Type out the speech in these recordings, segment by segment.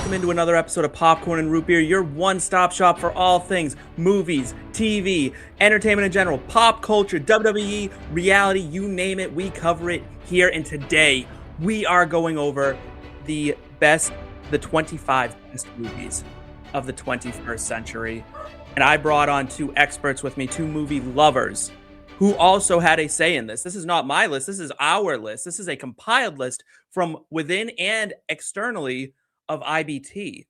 welcome into another episode of Popcorn and Root Beer, your one-stop shop for all things movies, TV, entertainment in general, pop culture, WWE, reality, you name it, we cover it here. And today, we are going over the 25 best movies of the 21st century. And I brought on two experts with me, two movie lovers, who also had a say in this. This is not my list. This is our list. This is a compiled list from within and externally of IBT.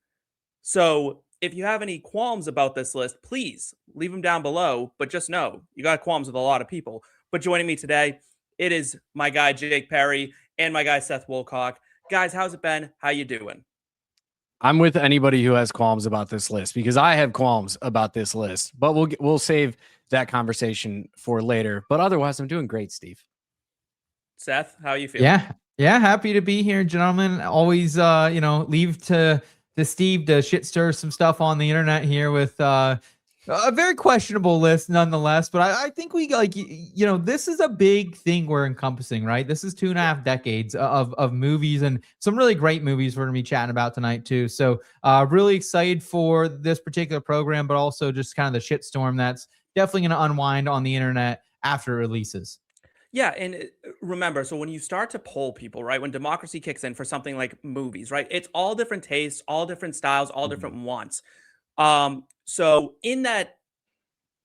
So if you have any qualms about this list, please leave them down below. But just know, you got qualms with a lot of people. But joining me today, it is my guy, Jake Parry, and my guy, Seth Woolcock. Guys, how's it been? How you doing? I'm with anybody who has qualms about this list because I have qualms about this list, but we'll save that conversation for later. But otherwise, I'm doing great, Steve. Seth, how are you feeling? Yeah, happy to be here, gentlemen. Always, leave to Steve to shit stir some stuff on the internet here with a very questionable list, nonetheless. But I think we this is a big thing we're encompassing, right? This is 2.5 decades of movies and some really great movies we're gonna be chatting about tonight too. So, really excited for this particular program, but also just kind of the shitstorm that's definitely going to unwind on the internet after it releases. Yeah, and remember, so when you start to poll people, right, when democracy kicks in for something like movies, right, it's all different tastes, all different styles, all different wants. So in that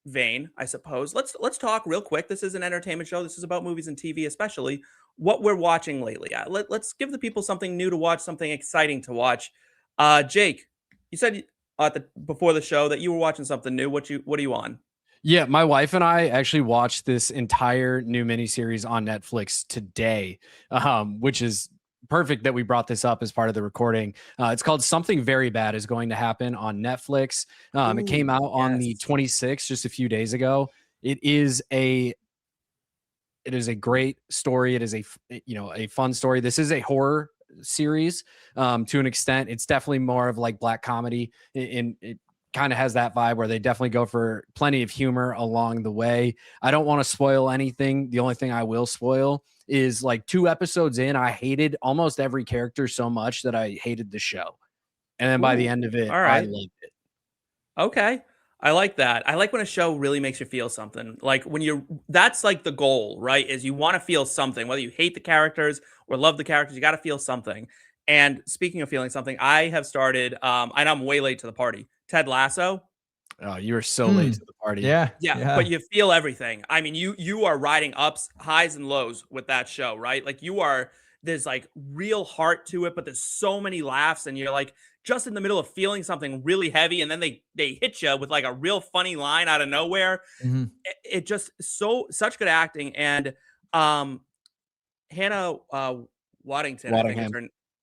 vein, I suppose, let's talk real quick. This is an entertainment show. This is about movies and TV, especially what we're watching lately. Let's give the people something new to watch, something exciting to watch. Jake, you said before the show that you were watching something new. What are you on? Yeah, my wife and I actually watched this entire new miniseries on Netflix today, which is perfect that we brought this up as part of the recording. It's called Something Very Bad Is Going to Happen on Netflix. It came out on the 26th, just a few days ago. It is a great story. It is a fun story. This is a horror series to an extent. It's definitely more of like black comedy it kind of has that vibe where they definitely go for plenty of humor along the way. I don't want to spoil anything. The only thing I will spoil is like 2 episodes in, I hated almost every character so much that I hated the show. And then by the end of it, all right. I loved it. Okay. I like that. I like when a show really makes you feel something. Like that's like the goal, right? Is you want to feel something, whether you hate the characters or love the characters, you got to feel something. And speaking of feeling something, I have started, and I'm way late to the party, Ted Lasso. Oh, you were so late to the party. Yeah. But you feel everything. I mean, you are riding ups, highs, and lows with that show, right? Like there's like real heart to it, but there's so many laughs, and you're like just in the middle of feeling something really heavy, and then they hit you with like a real funny line out of nowhere. Mm-hmm. It just such good acting, and Hannah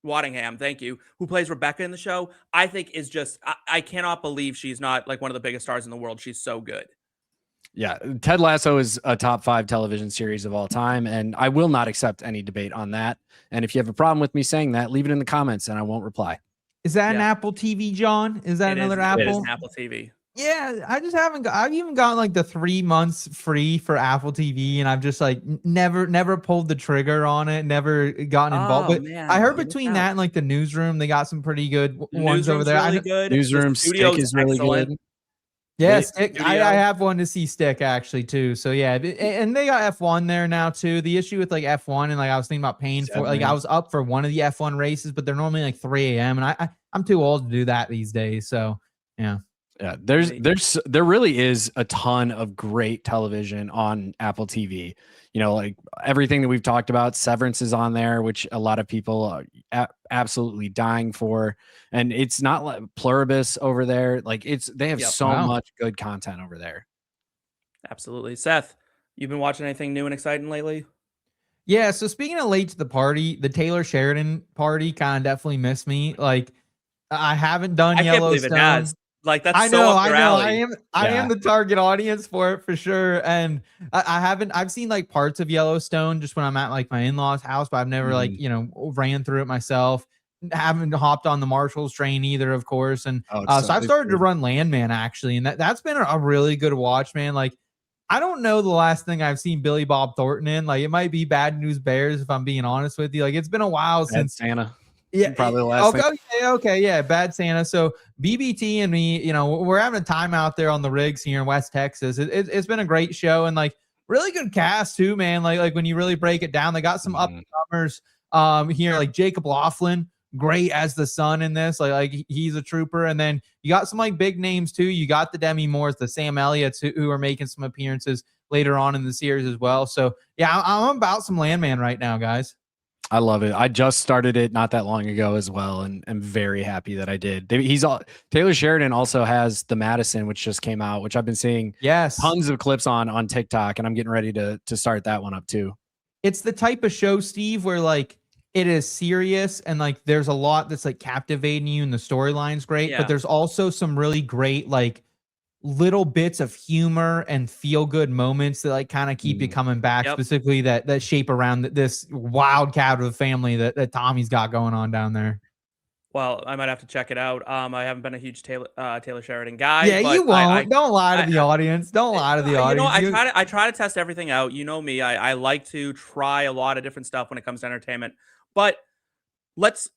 Waddingham, thank you, who plays Rebecca in the show, I think is just, I cannot believe she's not like one of the biggest stars in the world. She's so good. Yeah, Ted Lasso is a top 5 television series of all time, and I will not accept any debate on that. And if you have a problem with me saying that, leave it in the comments and I won't reply. Is that an Apple TV, John? Is that another Apple? It is an Apple TV. Yeah, I just haven't I've even gotten like the 3 months free for Apple TV, and I've just like never pulled the trigger on it, never gotten involved. But man, I heard between that and like the Newsroom, they got some pretty good ones over there. Really good. Newsroom Stick is really good. Yeah, Stick. I have one to see Stick actually too. So yeah, and they got F1 there now too. The issue with like F1 and like I was thinking about paying for like I was up for one of the F1 races, but they're normally like 3 a.m. and I'm too old to do that these days. So yeah. Yeah, there really is a ton of great television on Apple TV. You know, like everything that we've talked about, Severance is on there, which a lot of people are absolutely dying for. And it's not like Pluribus over there. Like they have so much good content over there. Absolutely. Seth, you've been watching anything new and exciting lately? Yeah. So speaking of late to the party, the Taylor Sheridan party kind of definitely missed me. Like I haven't done Yellowstone. I can't believe it has. Like that's I know. alley. I am the target audience for it for sure. And I've seen like parts of Yellowstone just when I'm at like my in-laws house, but I've never like, ran through it myself. Haven't hopped on the Marshall's train either, of course. And so I've started to run Landman actually. And that's been a really good watch, man. Like I don't know the last thing I've seen Billy Bob Thornton in. Like it might be Bad News Bears if I'm being honest with you. Like it's been a while since Santa. Yeah, Probably the last thing. okay, yeah, Bad Santa. So BBT and me, we're having a time out there on the rigs here in West Texas. It's been a great show and like really good cast too, man. Like when you really break it down, they got some up and comers here, like Jacob Laughlin, great as the son in this. Like he's a trooper, and then you got some like big names too. You got the Demi Moores, the Sam Elliott's who are making some appearances later on in the series as well. So yeah, I'm about some Landman right now, guys. I love it. I just started it not that long ago as well, and I'm very happy that I did. Taylor Sheridan also has The Madison, which just came out, which I've been seeing tons of clips on TikTok, and I'm getting ready to start that one up too. It's the type of show, Steve, where like it is serious and like there's a lot that's like captivating you and the storyline's great, but there's also some really great like little bits of humor and feel good moments that like kind of keep you coming back, specifically that shape around this wild cat of a family that Tommy's got going on down there. Well, I might have to check it out. I haven't been a huge Taylor Sheridan guy. Yeah, but you won't. Don't lie to the audience. Don't lie to the audience. I try to test everything out. You know me. I like to try a lot of different stuff when it comes to entertainment. But let's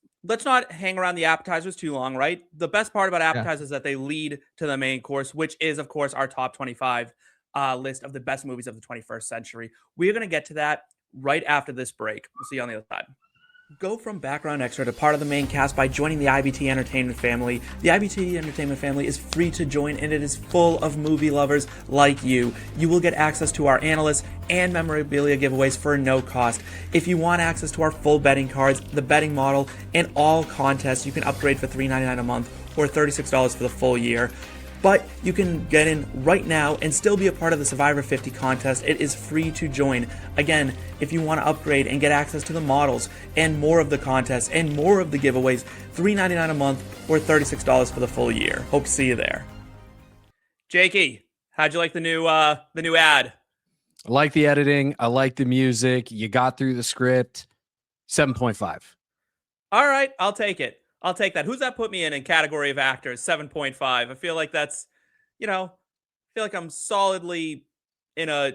not hang around the appetizers too long, right? The best part about appetizers is that they lead to the main course, which is, of course, our top 25 list of the best movies of the 21st century. We're going to get to that right after this break. We'll see you on the other side. Go from background extra to part of the main cast by joining the IBT Entertainment family. The IBT Entertainment family is free to join, and it is full of movie lovers like you. You will get access to our analysts and memorabilia giveaways for no cost. If you want access to our full betting cards, the betting model, and all contests, you can upgrade for $3.99 a month or $36 for the full year. But you can get in right now and still be a part of the Survivor 50 contest. It is free to join. Again, if you want to upgrade and get access to the models and more of the contests and more of the giveaways, $3.99 a month or $36 for the full year. Hope to see you there. Jakey, how'd you like the new ad? I like the editing. I like the music. You got through the script. 7.5. All right, I'll take it. I'll take that. Who's that put me in category of actors? 7.5. I feel like that's, I feel like I'm solidly in a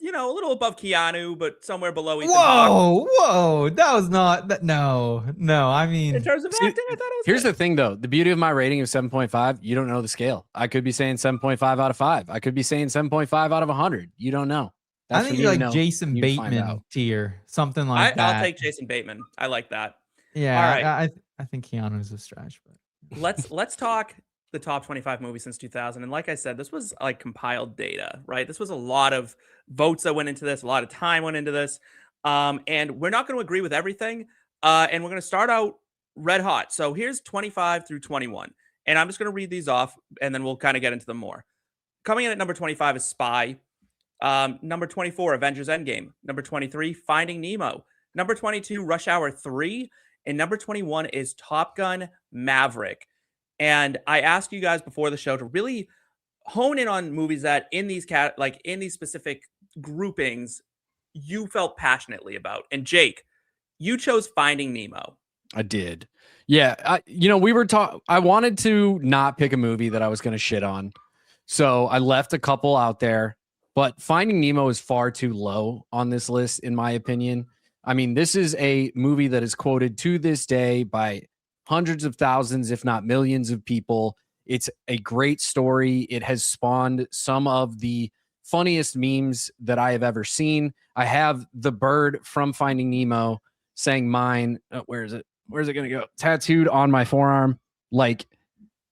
little above Keanu, but somewhere below Ethan Hawke. Whoa. That was not that. No. I mean, in terms of acting, I thought it was Here's good. the thing, though. The beauty of my rating of 7.5, you don't know the scale. I could be saying 7.5 out of 5. I could be saying 7.5 out of 100. You don't know. That's I think you're like Jason Bateman tier, something like that. I'll take Jason Bateman. I like that. Yeah, all right. I think Keanu's a stretch, but let's talk the top 25 movies since 2000. And like I said, this was like compiled data, right? This was a lot of votes that went into this, a lot of time went into this, and we're not going to agree with everything. And we're going to start out red hot. So here's 25 through 21, and I'm just going to read these off, and then we'll kind of get into them more. Coming in at number 25 is Spy. Number 24, Avengers Endgame. Number 23, Finding Nemo. Number 22, Rush Hour 3. And number 21 is Top Gun Maverick. And I asked you guys before the show to really hone in on movies that in these in these specific groupings you felt passionately about. And Jake, you chose Finding Nemo. I did. Yeah, we were I wanted to not pick a movie that I was going to shit on. So I left a couple out there, but Finding Nemo is far too low on this list in my opinion. I mean, this is a movie that is quoted to this day by hundreds of thousands, if not millions of people. It's a great story. It has spawned some of the funniest memes that I have ever seen. I have the bird from Finding Nemo saying mine. Where is it? Where's it going to go? Tattooed on my forearm. Like,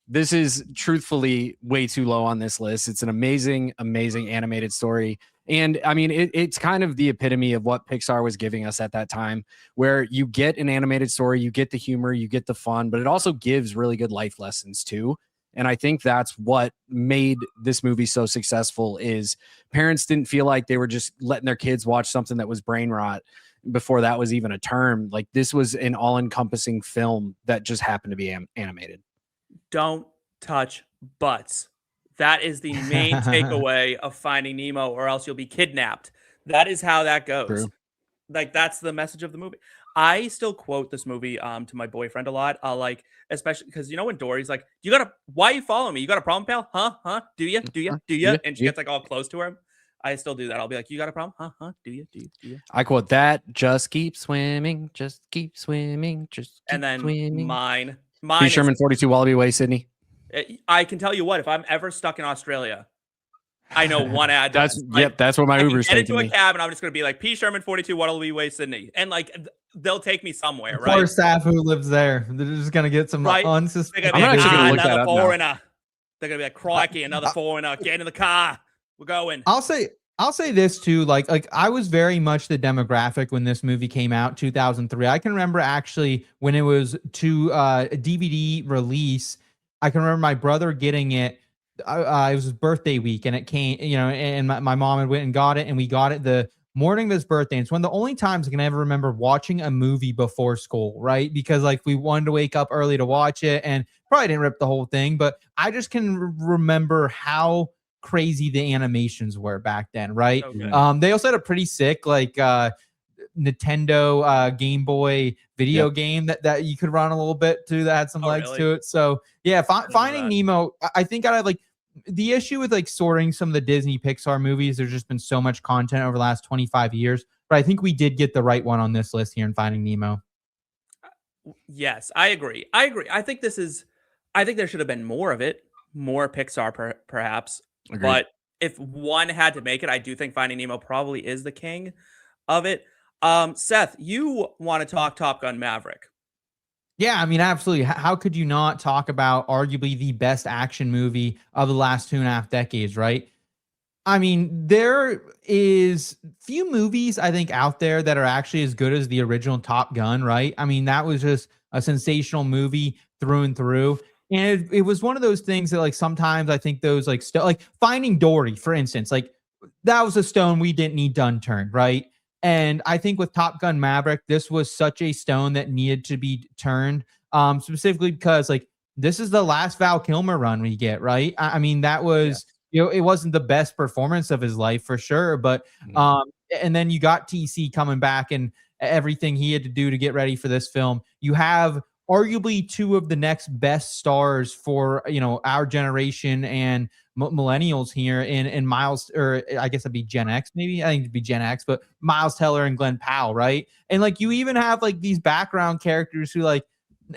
this is truthfully way too low on this list. It's an amazing, amazing animated story. And I mean, it's kind of the epitome of what Pixar was giving us at that time, where you get an animated story, you get the humor, you get the fun, but it also gives really good life lessons too. And I think that's what made this movie so successful is parents didn't feel like they were just letting their kids watch something that was brain rot before that was even a term. Like, this was an all-encompassing film that just happened to be animated. Don't touch butts. That is the main takeaway of Finding Nemo, or else you'll be kidnapped. That is how that goes. True. Like, that's the message of the movie. I still quote this movie to my boyfriend a lot. Especially because when Dory's like, why are you following me? You got a problem, pal? Huh? Do you? And she gets like all close to him. I still do that. I'll be like, you got a problem? Huh? Do you? I quote that, just keep swimming, just keep swimming, just keep And then swimming. mine P. is, Sherman 42 Wallaby Way, Sydney. I can tell you what, if I'm ever stuck in Australia, I know one address. That's where my I can Uber's get into taking a me. cab and I'm just going to be like, P. Sherman 42 Waterloo Way, Sydney. And like, they'll take me somewhere, Poor right? staff who lives there. They're just gonna get some Right. unsuspecting. They're going to be I'm actually like, gonna look that another up now. foreigner. They're going to be like, crikey, another foreigner. Get in the car. We're going. I'll say this too. Like I was very much the demographic when this movie came out, 2003. I can remember actually when it was to a DVD release. I can remember my brother getting it. It was his birthday week, and it came. And my mom had went and got it, and we got it the morning of his birthday. And it's one of the only times I can ever remember watching a movie before school, right? Because like we wanted to wake up early to watch it, and probably didn't rip the whole thing, but I just can remember how crazy the animations were back then, right? Okay. They also had a pretty sick like Nintendo Game Boy video game that you could run a little bit too, that had some legs really? to it. So yeah, Finding that. Nemo, I think I have like the issue with like sorting some of the Disney Pixar movies. There's just been so much content over the last 25 years, but I think we did get the right one on this list here in Finding Nemo. Yes, I agree. I think there should have been more of it, more Pixar perhaps. Agreed. But if one had to make it, I do think Finding Nemo probably is the king of it. Seth, you want to talk Top Gun Maverick? Yeah, I mean, absolutely. How could you not talk about arguably the best action movie of the last 2.5 decades, right? I mean, there is few movies I think out there that are actually as good as the original Top Gun, right? I mean, that was just a sensational movie through and through. And it was one of those things that like sometimes I think those like like Finding Dory, for instance, like that was a stone we didn't need unturned, right? And I think with Top Gun Maverick, this was such a stone that needed to be turned, specifically because like this is the last Val Kilmer run we get, right? I mean, that was it wasn't the best performance of his life for sure, but and then you got TC coming back and everything he had to do to get ready for this film. You have arguably two of the next best stars for our generation and millennials here in Miles, or I guess it'd be Gen X, maybe I think it'd be Gen X, but Miles Teller and Glenn Powell, right? And like you even have like these background characters who like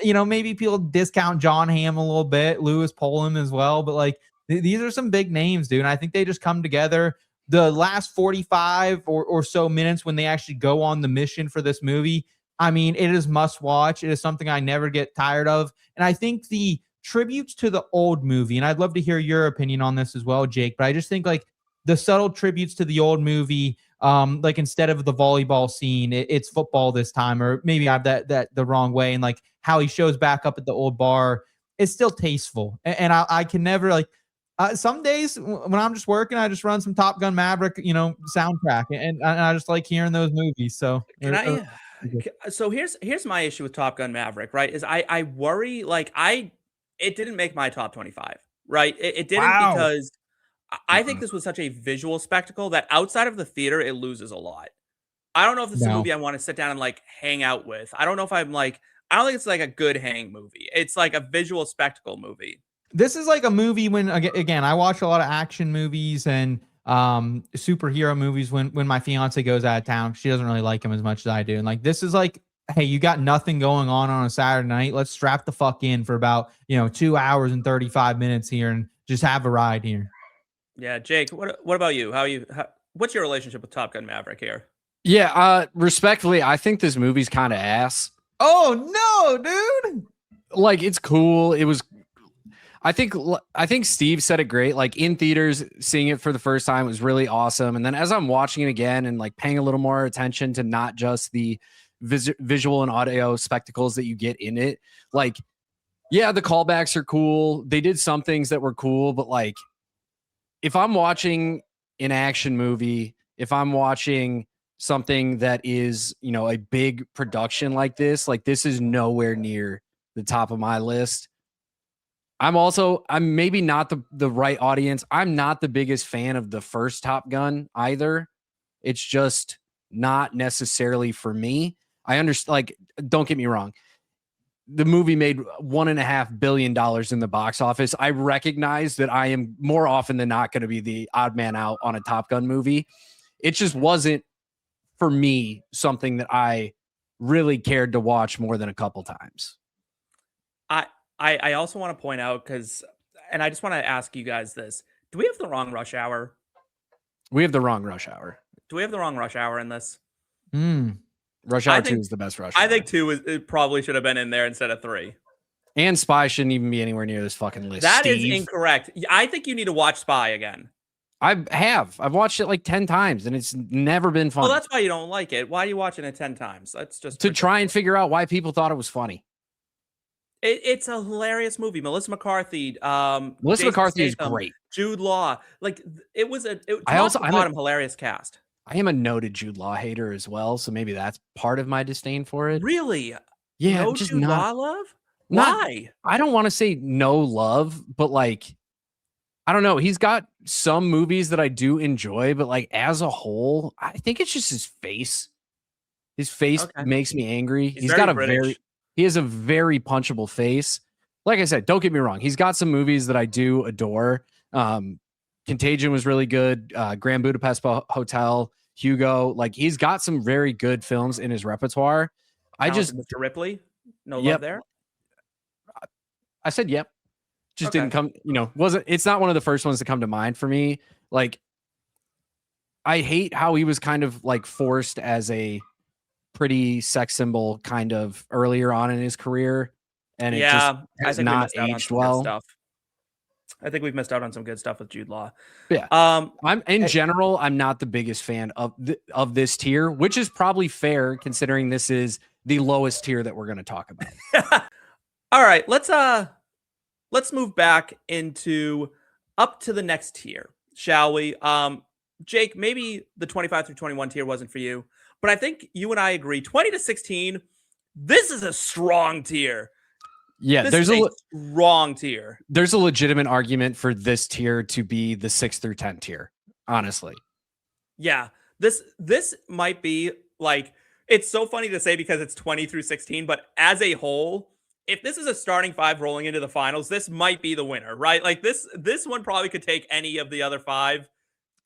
maybe people discount John Hamm a little bit, Lewis Pullman as well, but like these are some big names, dude. And I think they just come together. The last 45 or so minutes when they actually go on the mission for this movie, I mean, it is must watch. It is something I never get tired of. And I think the tributes to the old movie, and I'd love to hear your opinion on this as well, Jake, but I just think like the subtle tributes to the old movie, like instead of the volleyball scene, it's football this time, or maybe I have that the wrong way. And like how he shows back up at the old bar, it's still tasteful. And I can never like, some days when I'm just working, I just run some Top Gun Maverick, soundtrack, and I just like hearing those movies. So So here's my issue with Top Gun Maverick, right? Is I worry like it didn't make my top 25, right? It didn't because I think this was such a visual spectacle that outside of the theater it loses a lot. I don't know if this is a movie I want to sit down and like hang out with. I don't know if I don't think it's like a good hang movie. It's like a visual spectacle movie. This is like a movie when again I watch a lot of action movies and superhero movies when my fiance goes out of town. She doesn't really like them as much as I do. And like this is like, hey, you got nothing going on a Saturday night. Let's strap the fuck in for about 2 hours and 35 minutes here and just have a ride here. Yeah, Jake, what about you? What's your relationship with Top Gun Maverick here? Yeah, respectfully, I think this movie's kind of ass. Oh no, dude! Like it's cool. It was. I think Steve said it great. Like in theaters, seeing it for the first time was really awesome. And then as I'm watching it again and like paying a little more attention to not just the visual and audio spectacles that you get in it, like, yeah, the callbacks are cool. They did some things that were cool, but like, if I'm watching an action movie, if I'm watching something that is, a big production like this is nowhere near the top of my list. I'm maybe not the right audience. I'm not the biggest fan of the first Top Gun either. It's just not necessarily for me. I understand, like, don't get me wrong. the movie made $1.5 billion in the box office, I recognize that I am more often than not going to be the odd man out on a Top Gun movie. It just wasn't, for me, something that I really cared to watch more than a couple times. I also want to point out, and I just want to ask you guys this. Do we have the wrong Rush Hour? We have the wrong Rush Hour. Do we have the wrong Rush Hour in this? Rush Hour 2 is the best Rush Hour. I think 2 it probably should have been in there instead of 3. And Spy shouldn't even be anywhere near this fucking list. That is incorrect. I think you need to watch Spy again. I've watched it like 10 times and it's never been fun. Well, that's why you don't like it. Why are you watching it 10 times? That's just to try and figure out why people thought it was funny. It's a hilarious movie. Melissa McCarthy. Melissa McCarthy is great. Jude Law. Like it was a hilarious cast. I am a noted Jude Law hater as well, so maybe that's part of my disdain for it. Really? Yeah, no just Jude Law love? Why? I don't want to say no love, but like, I don't know. He's got some movies that I do enjoy, but like as a whole, I think it's just his face. His face makes me angry. He has a very punchable face. Like I said, don't get me wrong. He's got some movies that I do adore. Contagion was really good. Grand Budapest Hotel, Hugo. Like he's got some very good films in his repertoire. Mr. Ripley. No love there. I said yep. Just didn't come. It's not one of the first ones to come to mind for me. Like I hate how he was kind of like forced as a pretty sex symbol kind of earlier on in his career, and it just has not aged well. I think we've missed out on some good stuff with Jude Law. Yeah. I'm not the biggest fan of this tier, which is probably fair considering this is the lowest tier that we're going to talk about. All right, let's move back into up to the next tier, shall we? Jake, maybe the 25 through 21 tier wasn't for you, but I think you and I agree 20 to 16, this is a strong tier. Yeah, there's a strong tier. There's a legitimate argument for this tier to be the 6 through 10 tier, honestly. Yeah, this might be like, it's so funny to say because it's 20 through 16, but as a whole, if this is a starting 5 rolling into the finals, this might be the winner, right? Like this one probably could take any of the other 5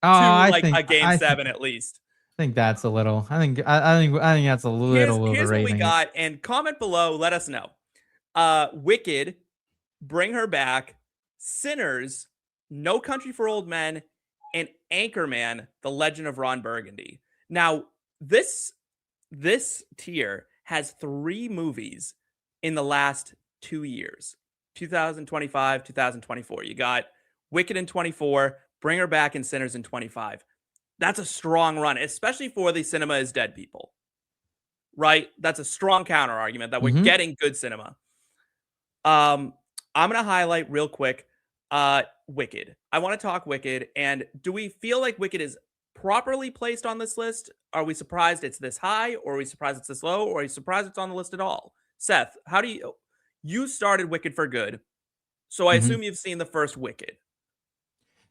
to a game 7 at least. I think that's a little. I think that's a little overrating. Here's what we got, and comment below. Let us know. Wicked, Bring Her Back, Sinners, No Country for Old Men, and Anchorman: The Legend of Ron Burgundy. Now, this tier has 3 movies in the last 2 years, 2025, 2024. You got Wicked in 24, Bring Her Back, and Sinners in 25. That's a strong run, especially for the cinema is dead people, right? That's a strong counter argument that we're getting good cinema. I'm going to highlight real quick Wicked. I want to talk Wicked. And do we feel like Wicked is properly placed on this list? Are we surprised it's this high, or are we surprised it's this low, or are you surprised it's on the list at all? Seth, how do you started Wicked for good, so I assume you've seen the first Wicked.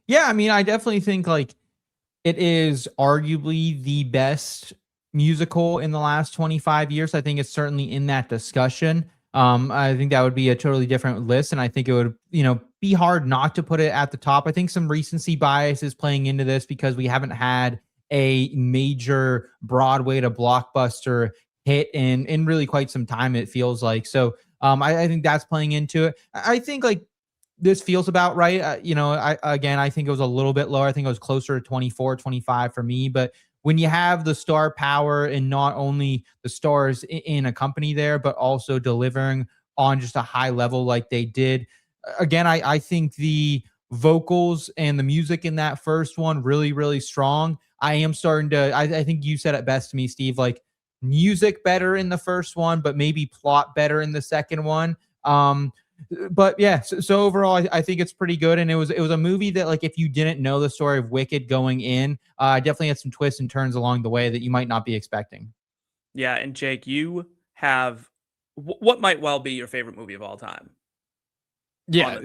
Yeah, I mean, I definitely think like it is arguably the best musical in the last 25 years. I think it's certainly in that discussion. I think that would be a totally different list, and I think it would, be hard not to put it at the top. I think some recency bias is playing into this because we haven't had a major Broadway to blockbuster hit in really quite some time, it feels like. So I think that's playing into it. I think like this feels about right. I think it was a little bit lower. I think it was closer to 24, 25 for me, but when you have the star power and not only the stars in a company there, but also delivering on just a high level like they did. Again, I think the vocals and the music in that first one really, really strong. I am starting to, I think you said it best to me, Steve, like music better in the first one, but maybe plot better in the second one. But yeah, so overall, I think it's pretty good. And it was a movie that, like, if you didn't know the story of Wicked going in, definitely had some twists and turns along the way that you might not be expecting. Yeah, and Jake, you have what might well be your favorite movie of all time. Yeah.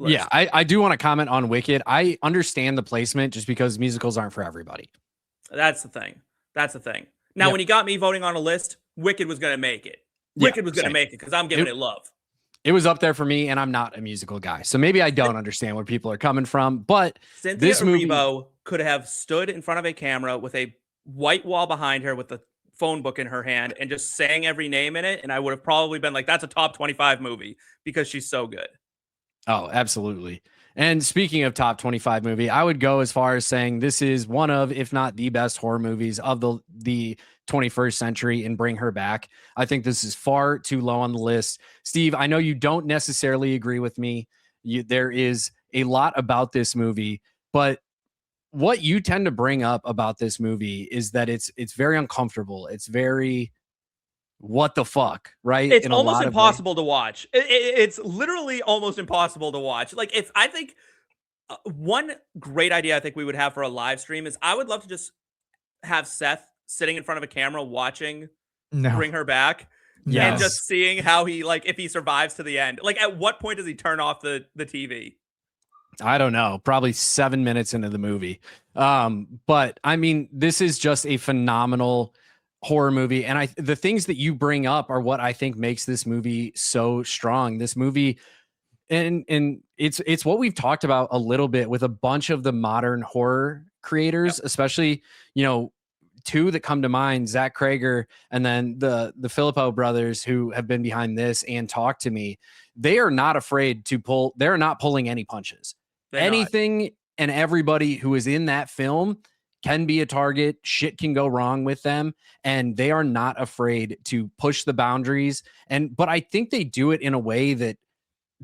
Yeah, I do want to comment on Wicked. I understand the placement just because musicals aren't for everybody. That's the thing. Now, when you got me voting on a list, Wicked was going to make it. Wicked was going to same. make it because I'm giving it love. It was up there for me, and I'm not a musical guy, so maybe I don't understand where people are coming from. But Cynthia this movie Erivo could have stood in front of a camera with a white wall behind her with the phone book in her hand and just sang every name in it, and I would have probably been like, that's a top 25 movie because she's so good. Oh, absolutely. And speaking of top 25 movie, I would go as far as saying this is one of, if not the best horror movies of the 21st century, and Bring Her Back. I think this is far too low on the list. Steve, I know you don't necessarily agree with me. There is a lot about this movie, but what you tend to bring up about this movie is that it's very uncomfortable. It's very what the fuck, right? It's In a almost lot of impossible to watch. It's literally almost impossible to watch. Like, if I think one great idea I think we would have for a live stream is I would love to just have Seth sitting in front of a camera watching Bring Her Back and just seeing how he, like, if he survives to the end. Like, at what point does he turn off the TV? I don't know, probably 7 minutes into the movie. But I mean, this is just a phenomenal horror movie. And the things that you bring up are what I think makes this movie so strong. This movie, and it's what we've talked about a little bit with a bunch of the modern horror creators, especially, two that come to mind, Zach Krager and then the Filippo brothers, who have been behind this and Talk to Me. They are not afraid to they're not pulling any punches. Anything and everybody who is in that film can be a target. Shit can go wrong with them, and they are not afraid to push the boundaries. But I think they do it in a way that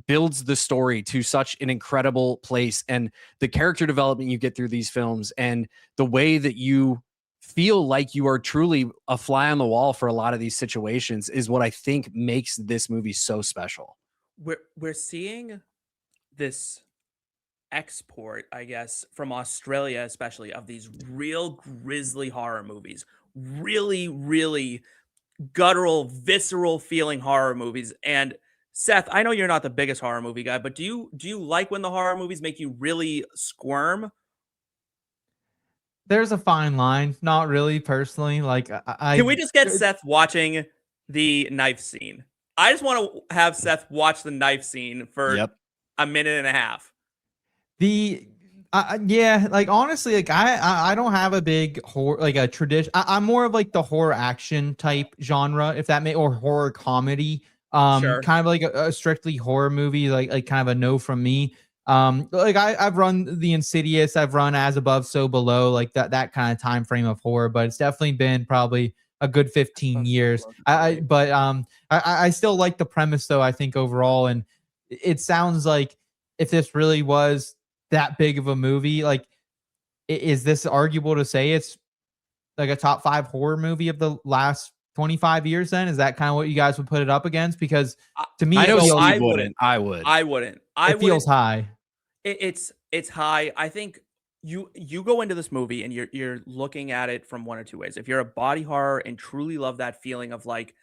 builds the story to such an incredible place, and the character development you get through these films and the way that you feel like you are truly a fly on the wall for a lot of these situations is what I think makes this movie so special. We're seeing this export, I guess, from Australia, especially, of these real grisly horror movies, really, really guttural, visceral feeling horror movies. And Seth, I know you're not the biggest horror movie guy, but do you like when the horror movies make you really squirm? There's a fine line. Not really, personally. Like, Can we just get Seth watching the knife scene? I just want to have Seth watch the knife scene for a minute and a half. Yeah, like, honestly, like, I don't have a big horror, like a tradition. I'm more of like the horror action type genre, if that or horror comedy. Kind of like a strictly horror movie, like kind of a no from me. Like, I've run the Insidious, I've run As Above, So Below, like that kind of time frame of horror, but it's definitely been probably a good 15 years. I still like the premise, though, I think, overall. And it sounds like if this really was that big of a movie, like, is this arguable to say it's like a top 5 horror movie of the last 25 years? Then is that kind of what you guys would put it up against? Because to me, I wouldn't. It feels high. It's high. I think you go into this movie and you're looking at it from one or two ways. If you're a body horror and truly love that feeling of like,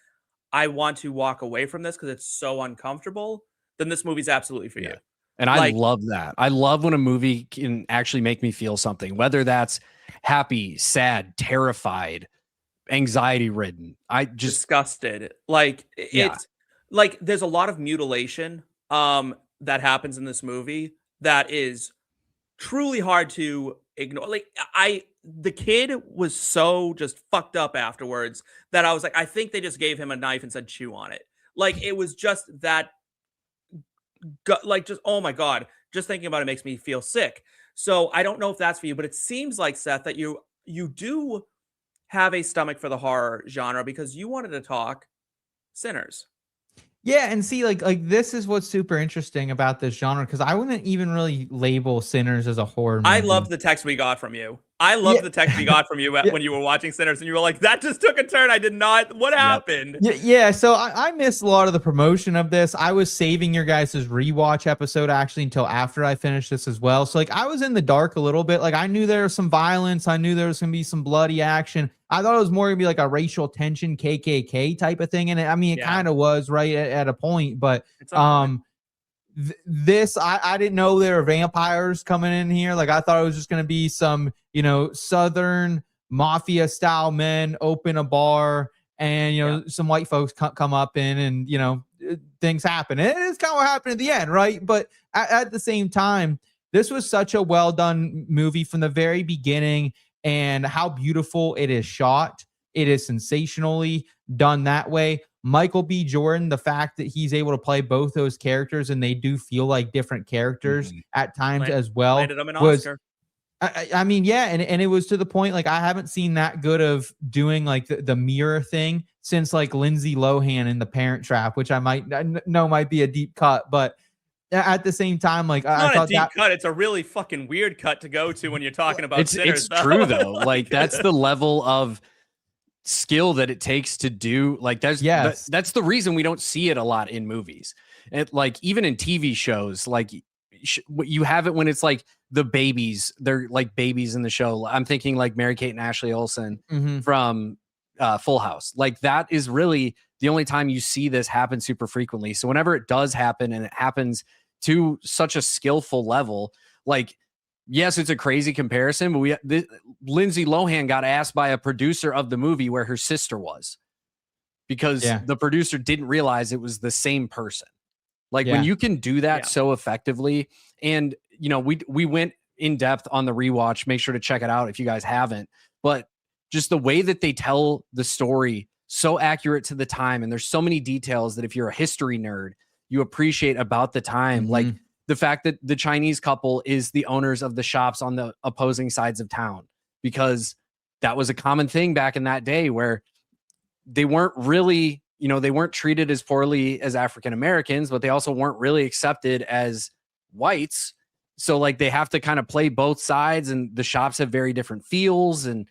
I want to walk away from this because it's so uncomfortable, then this movie's absolutely for you. And I love that. I love when a movie can actually make me feel something, whether that's happy, sad, terrified, anxiety ridden. I just disgusted. Like, it's like there's a lot of mutilation that happens in this movie that is truly hard to ignore. Like, the kid was so just fucked up afterwards that I was like, I think they just gave him a knife and said chew on it. Like, it was just that, like, just, oh my God, just thinking about it makes me feel sick. So I don't know if that's for you, but it seems like, Seth, that you do have a stomach for the horror genre because you wanted to talk Sinners. Yeah, and see, like this is what's super interesting about this genre, because I wouldn't even really label Sinners as a horror movie. I love the text we got from you. I love the text we got from you when you were watching Sinners, and you were like, that just took a turn. I did not. What happened? Yeah, so I missed a lot of the promotion of this. I was saving your guys' rewatch episode actually until after I finished this as well. So, like, I was in the dark a little bit. Like, I knew there was some violence. I knew there was going to be some bloody action. I thought it was more going to be like a racial tension KKK type of thing. And it kind of was, right, at a point. But this, I didn't know there were vampires coming in here. Like, I thought it was just going to be some, Southern mafia style men open a bar and some white folks come up and things happen. And it's kind of what happened at the end, right? But at the same time, this was such a well done movie from the very beginning, and how beautiful it is shot. It is sensationally done that way. Michael B. Jordan, the fact that he's able to play both those characters and they do feel like different characters at times as well, landed him an was Oscar. I mean, yeah, and it was to the point, like, I haven't seen that good of doing like the mirror thing since like Lindsay Lohan in The Parent Trap, which I might know might be a deep cut, but at the same time, like, I thought a deep cut. It's a really fucking weird cut to go to when you're talking about Sinners. It's true though. Like, that's the level of skill that it takes to do. Like, that's the reason we don't see it a lot in movies. And like, even in TV shows, like you have it when it's like the babies, they're like babies in the show. I'm thinking like Mary-Kate and Ashley Olsen from Full House. Like, that is really the only time you see this happen super frequently. So whenever it does happen, and it happens to such a skillful level, like, yes, it's a crazy comparison, but Lindsay Lohan got asked by a producer of the movie where her sister was, because the producer didn't realize it was the same person. Like, when you can do that so effectively, and we went in depth on the rewatch. Make sure to check it out if you guys haven't. But just the way that they tell the story, so accurate to the time, and there's so many details that if you're a history nerd, you appreciate about the time. Like the fact that the Chinese couple is the owners of the shops on the opposing sides of town, because that was a common thing back in that day, where they weren't really, they weren't treated as poorly as African Americans, but they also weren't really accepted as whites. So like, they have to kind of play both sides, and the shops have very different feels. And,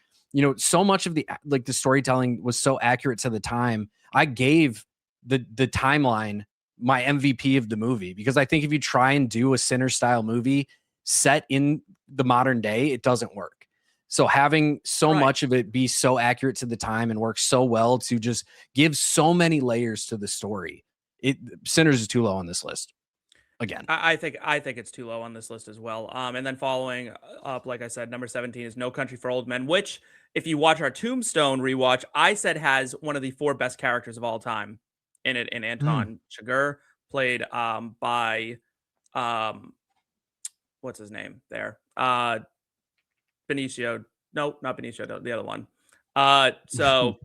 so much of the storytelling was so accurate to the time. I gave the timeline my MVP of the movie, because I think if you try and do a Sinner style movie set in the modern day, it doesn't work. So having so much of it be so accurate to the time and work so well to just give so many layers to the story, Sinners is too low on this list. Again, I think it's too low on this list as well. And then following up, like I said, number 17 is No Country for Old Men, which, if you watch our Tombstone rewatch, I said has one of the 4 best characters of all time in it, in Anton Chigurh, played by what's his name there? Benicio. No, not Benicio, the other one. So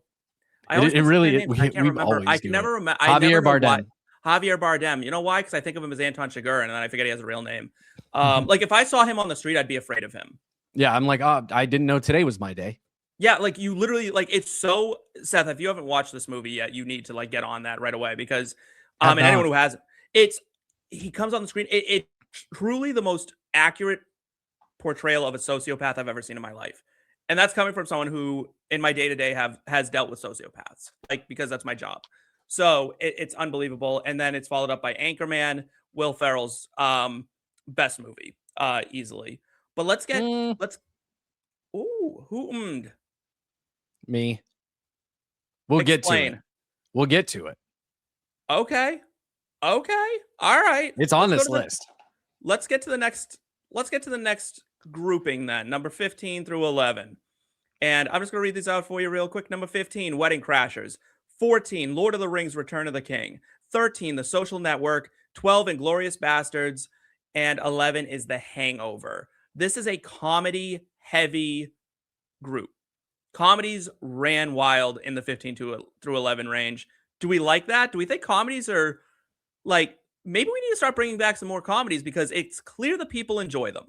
I can't remember. I can never remember. Javier Bardem. Javier Bardem. You know why? Because I think of him as Anton Chigurh, and then I forget he has a real name. Like, if I saw him on the street, I'd be afraid of him. Yeah, I'm like, oh, I didn't know today was my day. Yeah, like, you literally, like, it's so, Seth, if you haven't watched this movie yet, you need to like get on that right away, because and anyone who hasn't, he comes on the screen. It's truly the most accurate portrayal of a sociopath I've ever seen in my life. And that's coming from someone who in my day-to-day has dealt with sociopaths, like, because that's my job. So it's unbelievable. And then it's followed up by Anchorman, Will Ferrell's best movie, easily. But let's who me. We'll get to it. We'll get to it. Okay. All right. It's on this list. Let's get to the next grouping then. Number 15 through 11. And I'm just going to read these out for you real quick. Number 15, Wedding Crashers. 14, Lord of the Rings, Return of the King. 13, The Social Network. 12, Inglourious Bastards. And 11 is The Hangover. This is a comedy-heavy group. Comedies ran wild in the 15 through 11 range. Do we like that? Do we think comedies are, like, maybe we need to start bringing back some more comedies, because it's clear that people enjoy them?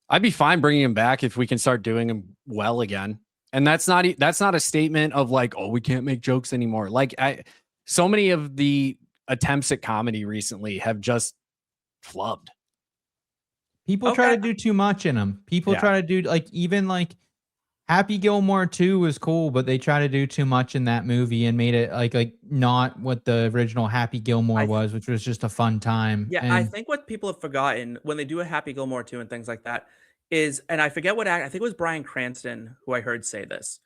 I'd be fine bringing them back if we can start doing them well again. And that's not a statement of like, oh, we can't make jokes anymore. Like, so many of the attempts at comedy recently have just flubbed. People try to do too much in them. People try to do, like, even like Happy Gilmore 2 was cool, but they try to do too much in that movie and made it like not what the original Happy Gilmore was, which was just a fun time. Yeah, and I think what people have forgotten when they do a Happy Gilmore 2 and things like that is, and I forget what I think it was Bryan Cranston who I heard say this,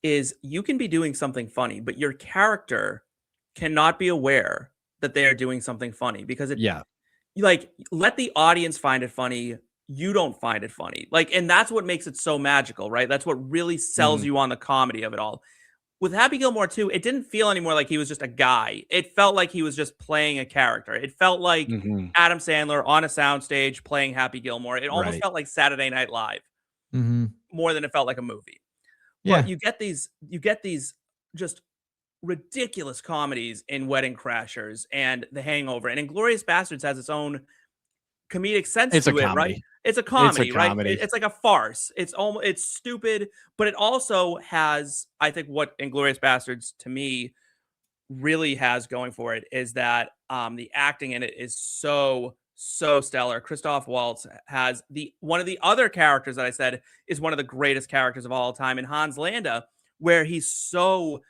is you can be doing something funny, but your character cannot be aware that they are doing something funny, because like, let the audience find it funny. You don't find it funny. Like, and that's what makes it so magical, right? That's what really sells you on the comedy of it all. with Happy Gilmore too, it didn't feel anymore like he was just a guy. It felt like he was just playing a character. It felt like Mm-hmm. Adam Sandler on a soundstage playing Happy Gilmore. It almost Right. felt like Saturday Night Live Mm-hmm. more than it felt like a movie. Yeah. But you get these just ridiculous comedies in Wedding Crashers and The Hangover, and Inglourious Basterds has its own comedic sense It's a to it, right? comedy. It's a comedy, right? comedy. It's like a farce. It's stupid, but it also has, I think, what Inglourious Basterds to me really has going for it is that the acting in it is so stellar. Christoph Waltz has one of the other characters that I said is one of the greatest characters of all time in Hans Landa, where he's so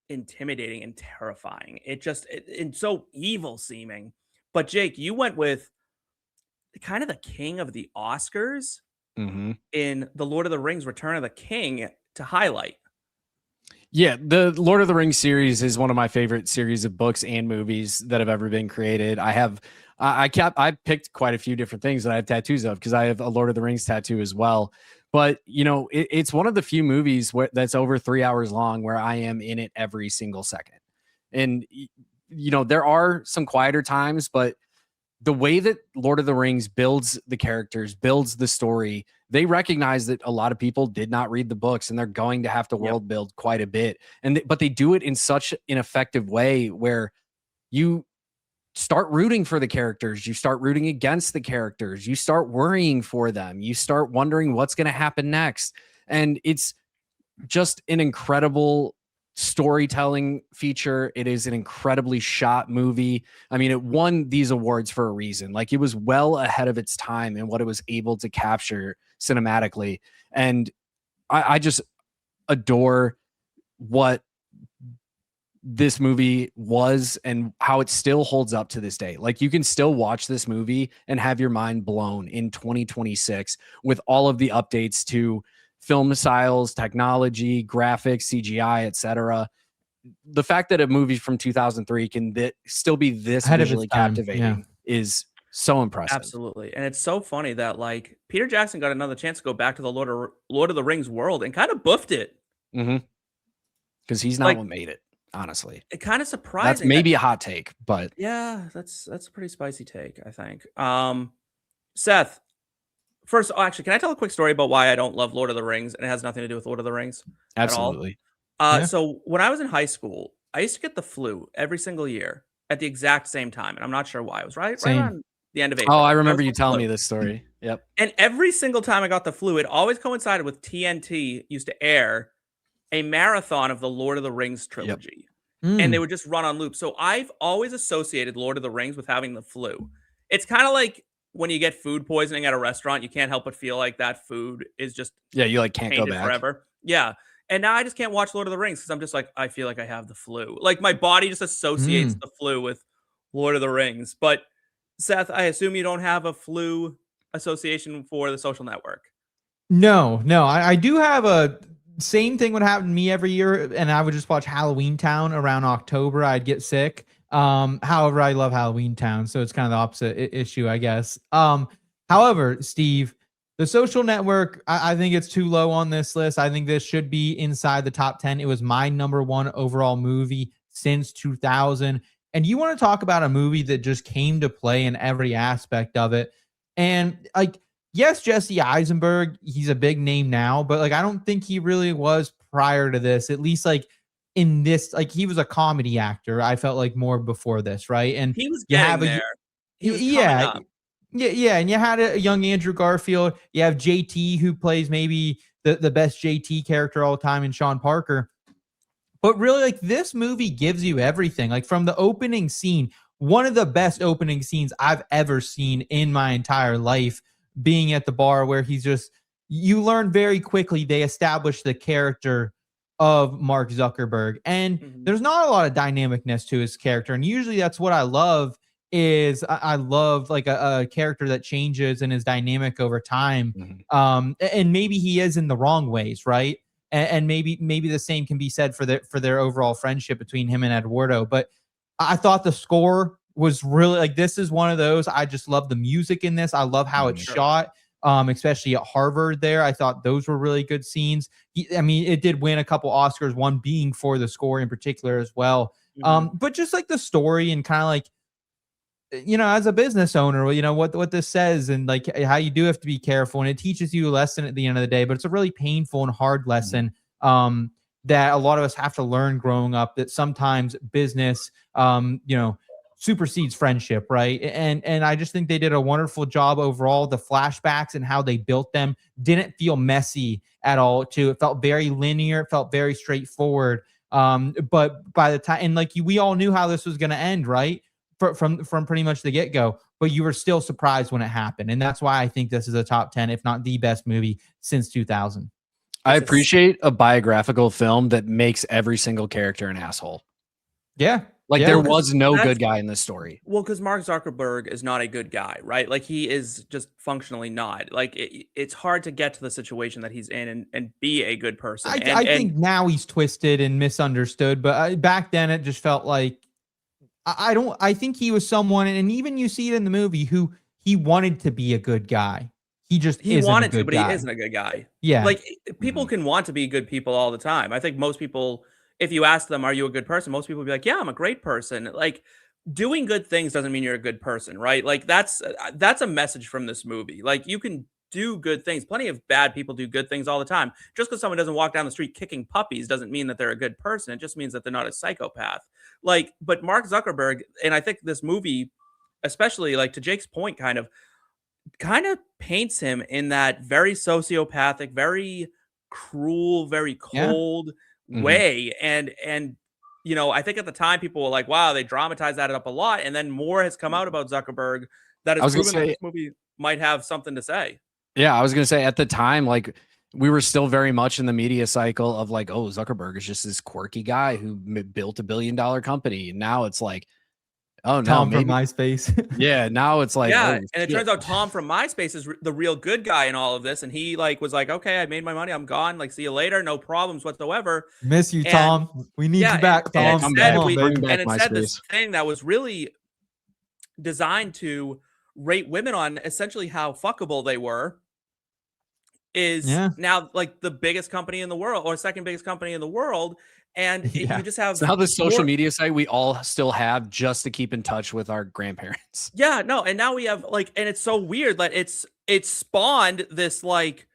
intimidating and terrifying. It's so evil seeming. But Jake, you went with kind of the king of the Oscars Mm-hmm. in The Lord of the Rings: Return of the King to highlight. Yeah, the Lord of the Rings series is one of my favorite series of books and movies that have ever been created. I picked quite a few different things that I have tattoos of because I have a Lord of the Rings tattoo as well. But it's one of the few movies that's over 3 hours long where I am in it every single second. And there are some quieter times, but the way that Lord of the Rings builds the characters, builds the story, they recognize that a lot of people did not read the books and they're going to have to world build quite a bit. But they do it in such an effective way where you start rooting for the characters, you start rooting against the characters, you start worrying for them, you start wondering what's going to happen next. And it's just an incredible storytelling feature. It is an incredibly shot movie. I mean, it won these awards for a reason. Like, it was well ahead of its time in what it was able to capture cinematically. And I just adore what this movie was and how it still holds up to this day. Like, you can still watch this movie and have your mind blown in 2026 with all of the updates to film styles, technology, graphics, CGI, etc. The fact that a movie from 2003 can still be this visually captivating is so impressive. Absolutely. And it's so funny that like Peter Jackson got another chance to go back to the Lord of the Rings world and kind of buffed it. Mm-hmm. Because he's not what made it, honestly. It kind of surprising. That's maybe a hot take, but yeah, that's a pretty spicy take, I think. Seth, first, actually, can I tell a quick story about why I don't love Lord of the Rings? And it has nothing to do with Lord of the Rings. Absolutely. At all. So when I was in high school, I used to get the flu every single year at the exact same time. And I'm not sure why. It was right around the end of April. Oh, I remember you telling me this story. Yep. And every single time I got the flu, it always coincided with TNT used to air a marathon of the Lord of the Rings trilogy. Yep. And they would just run on loop. So I've always associated Lord of the Rings with having the flu. It's kind of like when you get food poisoning at a restaurant, you can't help but feel like that food is just you like can't go back forever. Yeah. And now I just can't watch Lord of the Rings because I'm just like, I feel like I have the flu. Like, my body just associates the flu with Lord of the Rings. But Seth, I assume you don't have a flu association for The Social Network. No. I do have a same thing would happen to me every year, and I would just watch Halloween Town around October. I'd get sick. However, I love Halloween Town, so it's kind of the opposite issue, I guess. However, Steve, The Social Network, I think it's too low on this list. I think this should be inside the top 10. It was my #1 overall movie since 2000. And you want to talk about a movie that just came to play in every aspect of it. And like, yes, Jesse Eisenberg, he's a big name now, but like, I don't think he really was prior to this, at least like in this, like he was a comedy actor. I felt like more before this, right? And he was getting there. He was yeah. And you had a young Andrew Garfield. You have JT, who plays maybe the best JT character all time in Sean Parker. But really, like, this movie gives you everything. Like, from the opening scene, one of the best opening scenes I've ever seen in my entire life, being at the bar where he's just, you learn very quickly they establish the character of Mark Zuckerberg. And there's not a lot of dynamicness to his character. And usually that's what I love. I love like a character that changes and is dynamic over time. And maybe he is in the wrong ways, right? And maybe the same can be said for their overall friendship between him and Eduardo. But I thought the score was really like, this is one of those. I just love the music in this. I love how it's shot. especially at Harvard there. I thought those were really good scenes. I mean, it did win a couple Oscars, one being for the score in particular as well. But just like the story and kind of like, as a business owner, what this says and like how you do have to be careful, and it teaches you a lesson at the end of the day, but it's a really painful and hard lesson that a lot of us have to learn growing up, that sometimes business supersedes friendship, right? And I just think they did a wonderful job overall. The flashbacks and how they built them didn't feel messy at all too. It felt very linear, it felt very straightforward. But by the time, and like we all knew how this was going to end, right? From pretty much the get-go, but you were still surprised when it happened. And that's why I think this is a top 10, if not the best movie since 2000. I appreciate a biographical film that makes every single character an asshole. Yeah. Like there was no good guy in this story. Well, because Mark Zuckerberg is not a good guy, right? Like he is just functionally not. Like it's hard to get to the situation that he's in and be a good person. I think now he's twisted and misunderstood, but back then it just felt like I think he was someone, and even you see it in the movie, who he wanted to be a good guy. He wanted to, but he isn't a good guy. Yeah. Like people can want to be good people all the time. I think most people, if you ask them, are you a good person? Most people will be like, yeah, I'm a great person. Like doing good things doesn't mean you're a good person, right? Like that's a message from this movie. Like you can do good things. Plenty of bad people do good things all the time. Just because someone doesn't walk down the street kicking puppies doesn't mean that they're a good person. It just means that they're not a psychopath. Like, but Mark Zuckerberg, and I think this movie, especially like to Jake's point, kind of paints him in that very sociopathic, very cruel, very cold way. And I think at the time people were like, wow, they dramatized that up a lot. And then more has come out about Zuckerberg that has proven that this movie might have something to say. Yeah, I was going to say at the time, like we were still very much in the media cycle of like, oh, Zuckerberg is just this quirky guy who built $1 billion company. And now it's like, oh no, Tom from MySpace. Yeah, now it's like, yeah, and it turns out Tom from MySpace is the real good guy in all of this, and he like was like, okay, I made my money, I'm gone, like see you later, no problems whatsoever. Miss you, Tom. We need you back, Tom. And instead, this thing that was really designed to rate women on essentially how fuckable they were is now like the biggest company in the world or second biggest company in the world. And you just have now the social media site we all still have just to keep in touch with our grandparents. Yeah, no, and now we have like, and it's so weird that it spawned this like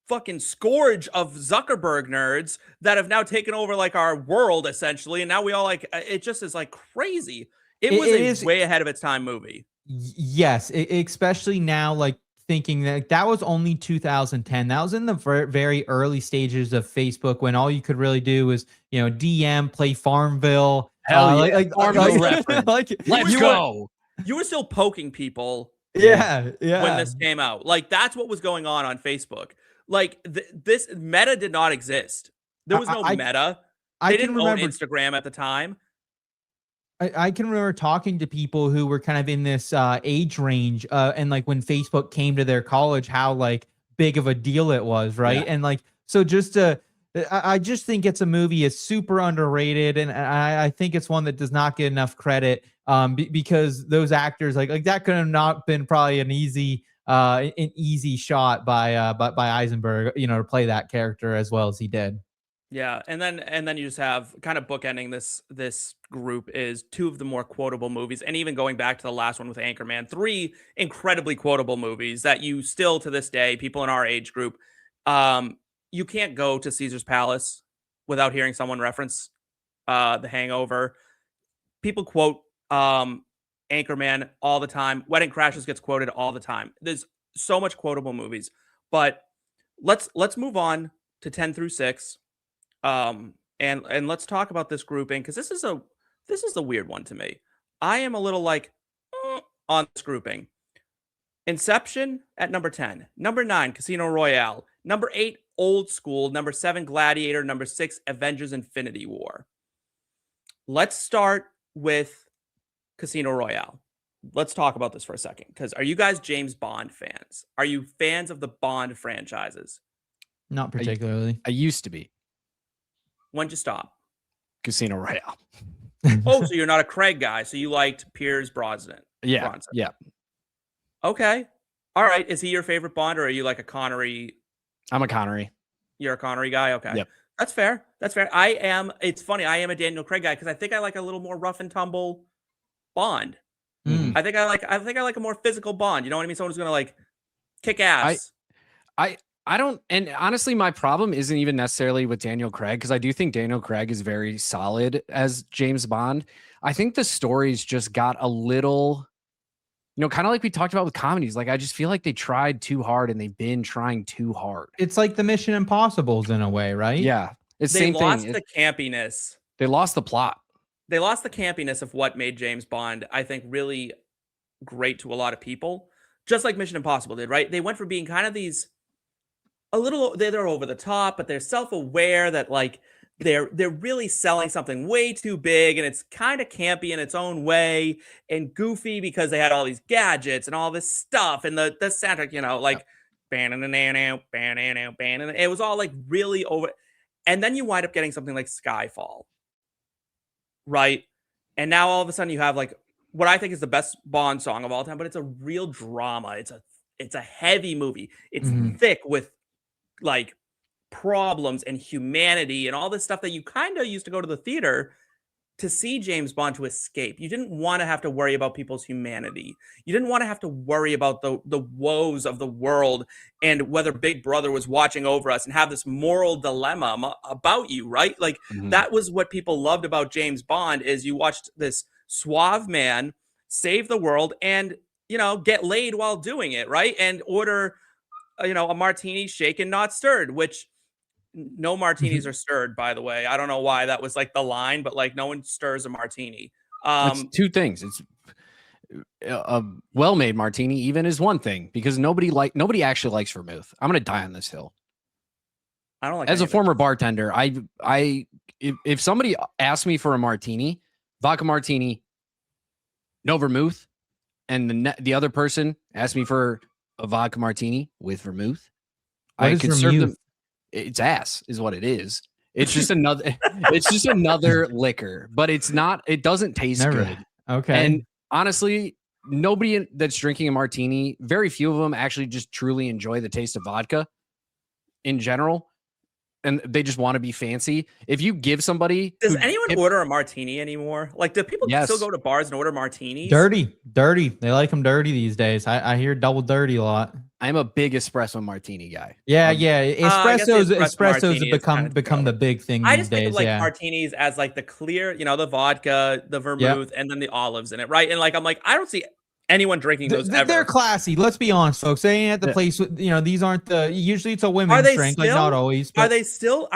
fucking scourge of Zuckerberg nerds that have now taken over like our world essentially, and now we all like it just is like crazy. It was a way ahead of its time movie. Yes, especially now, like thinking that was only 2010. That was in the very early stages of Facebook when all you could really do was, DM, play Farmville. Hell yeah, Farmville reference. Let's go. You were still poking people. Yeah. When this came out, like that's what was going on Facebook. Like this Meta did not exist. There was no Meta. They didn't own Instagram at the time. I can remember talking to people who were kind of in this age range, and like when Facebook came to their college, how like big of a deal it was, right? Yeah. And like so, I just think it's a movie. It's super underrated, and I think it's one that does not get enough credit, because those actors like that could have not been probably an easy shot by Eisenberg, to play that character as well as he did. Yeah, and then you just have kind of bookending this group is two of the more quotable movies, and even going back to the last one with Anchorman, 3 incredibly quotable movies that you still to this day, people in our age group, you can't go to Caesar's Palace without hearing someone reference The Hangover. People quote Anchorman all the time. Wedding Crashers gets quoted all the time. There's so much quotable movies, but let's move on to 10 through 6. And let's talk about this grouping because this is a weird one to me. I am a little like on this grouping. Inception at number 10, number 9, Casino Royale, number 8, Old School, number 7, Gladiator, number 6, Avengers: Infinity War. Let's start with Casino Royale. Let's talk about this for a second because are you guys James Bond fans? Are you fans of the Bond franchises? Not particularly. I used to be. When'd you stop? Casino Royale. Oh, so you're not a Craig guy. So you liked Pierce Brosnan. Yeah. Yeah. Okay. All right. Is he your favorite Bond, or are you like a Connery? I'm a Connery. You're a Connery guy? Okay. Yep. That's fair. That's fair. I am. It's funny. I am a Daniel Craig guy because I think I like a little more rough and tumble Bond. Mm. I think I like a more physical Bond. You know what I mean? Someone who's gonna like kick ass. I don't, and honestly, my problem isn't even necessarily with Daniel Craig, because I do think Daniel Craig is very solid as James Bond. I think the stories just got a little, kind of like we talked about with comedies. Like, I just feel like they tried too hard and they've been trying too hard. It's like the Mission Impossibles in a way, right? Yeah. It's the They same lost thing. the campiness. They lost the plot. They lost the campiness of what made James Bond, I think, really great to a lot of people. Just like Mission Impossible did, right? They went from being kind of these they're over the top, but they're self-aware that like they're really selling something way too big, and it's kind of campy in its own way and goofy because they had all these gadgets and all this stuff and the soundtrack, like it was all like really over. And then you wind up getting something like Skyfall, right? And now all of a sudden you have like what I think is the best Bond song of all time, but it's a real drama. It's a heavy movie. It's Mhm. thick with like problems and humanity and all this stuff that you kind of used to go to the theater to see James Bond to escape. You didn't want to have to worry about people's humanity. You didn't want to have to worry about the woes of the world and whether Big Brother was watching over us and have this moral dilemma about you, right? Like that was what people loved about James Bond is you watched this suave man save the world and, get laid while doing it, right? And order a martini shaken, not stirred, which no martinis are stirred, by the way. I don't know why that was like the line, but like no one stirs a martini. It's two things. It's a well-made martini even is one thing, because nobody actually likes vermouth. I'm going to die on this hill. I don't like As any a of it. former bartender, if somebody asks me for a martini, vodka martini, no vermouth, and the other person asks me for a vodka martini with vermouth, What I is can serve them. vermouth? It's ass, is what it is. It's just another. It's just another liquor, but it's not. It doesn't taste Never. good. Okay. And honestly, nobody that's drinking a martini, very few of them actually just truly enjoy the taste of vodka in general, and they just want to be fancy. If you give somebody, Does anyone order a martini anymore? Like, do people Yes. still go to bars and order martinis? Dirty. They like them dirty these days. I hear double dirty a lot. I'm a big espresso martini guy. Yeah. I guess the Espressos espresso martini have is kind of become the big thing I these just think days. of like Yeah. martinis as like the clear, the vodka, the vermouth, and then the olives in it, right? And like I'm like, I don't see anyone drinking those ever. They're classy. Let's be honest, folks. They ain't at the place. These aren't the. Usually, it's a women's drink. Like not always. Are But they still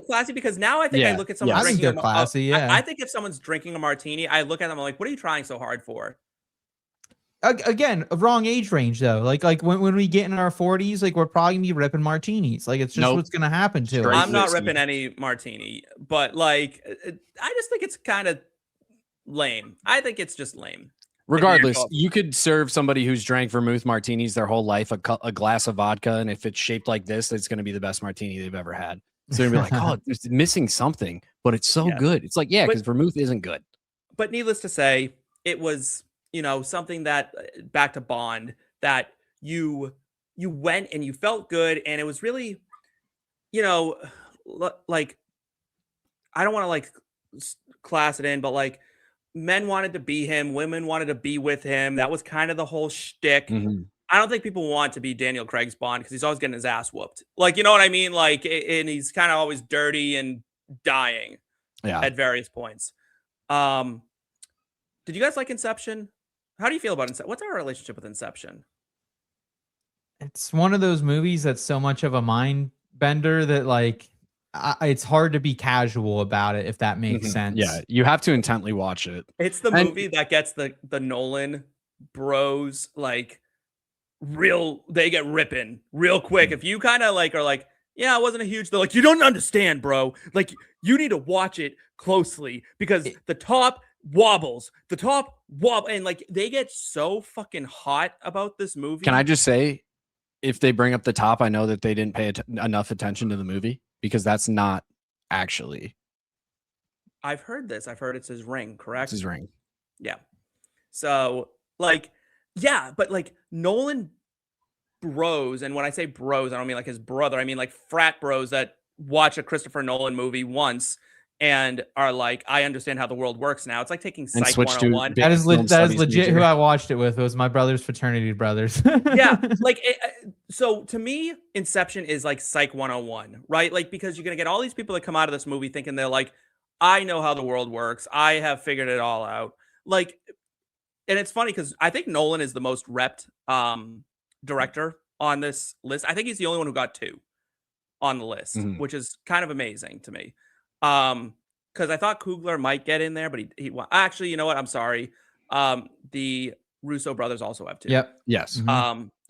classy? Because now I think I look at someone I think drinking they're classy. Yeah. I think if someone's drinking a martini, I look at them I'm like, what are you trying so hard for? Again, a wrong age range though. Like when we get in our 40s, like we're probably gonna be ripping martinis. Like it's just what's gonna happen to Straight us. I'm not whiskey. ripping any martini, but like I just think it's kind of lame. I think it's just lame. Regardless, you could serve somebody who's drank vermouth martinis their whole life a glass of vodka, and if it's shaped like this, it's going to be the best martini they've ever had. So they're gonna be like, "Oh, it's missing something, but it's so good." It's like, yeah, because vermouth isn't good. But needless to say, it was something that back to Bond that you went and you felt good, and it was really like I don't want to like class it in, but like men wanted to be him, women wanted to be with him. That was kind of the whole shtick. I don't think people want to be Daniel Craig's Bond because he's always getting his ass whooped. Like, you know what I mean? Like, and he's kind of always dirty and dying at various points. Did you guys like Inception? How do you feel about Inception? What's our relationship with Inception? It's one of those movies that's so much of a mind bender that like it's hard to be casual about it, if that makes sense. Yeah, you have to intently watch it. It's the movie that gets the Nolan bros like they get ripping real quick. If you kind of like are like, yeah, I wasn't a huge, they're like, you don't understand, bro. Like you need to watch it closely because the top wobbles, and like they get so fucking hot about this movie. Can I just say, if they bring up the top, I know that they didn't pay enough attention to the movie, because that's not actually. I've heard this. I've heard it's his ring, correct? It's his ring. Yeah. So like, yeah, but like Nolan bros, and when I say bros, I don't mean like his brother. I mean like frat bros that watch a Christopher Nolan movie once and are like, I understand how the world works now. It's like taking And Psych switch to 101. That is film that is studies legit. Who major. I watched it with. It was my brother's fraternity brothers. Yeah, like so to me, Inception is like Psych 101, right? Like because you're gonna get all these people that come out of this movie thinking they're like, I know how the world works. I have figured it all out. Like, and it's funny because I think Nolan is the most repped director on this list. I think he's the only one who got 2 on the list, which is kind of amazing to me. Because I thought Coogler might get in there, but he actually, you know what? I'm sorry. The Russo brothers also have 2. Yep. Yes.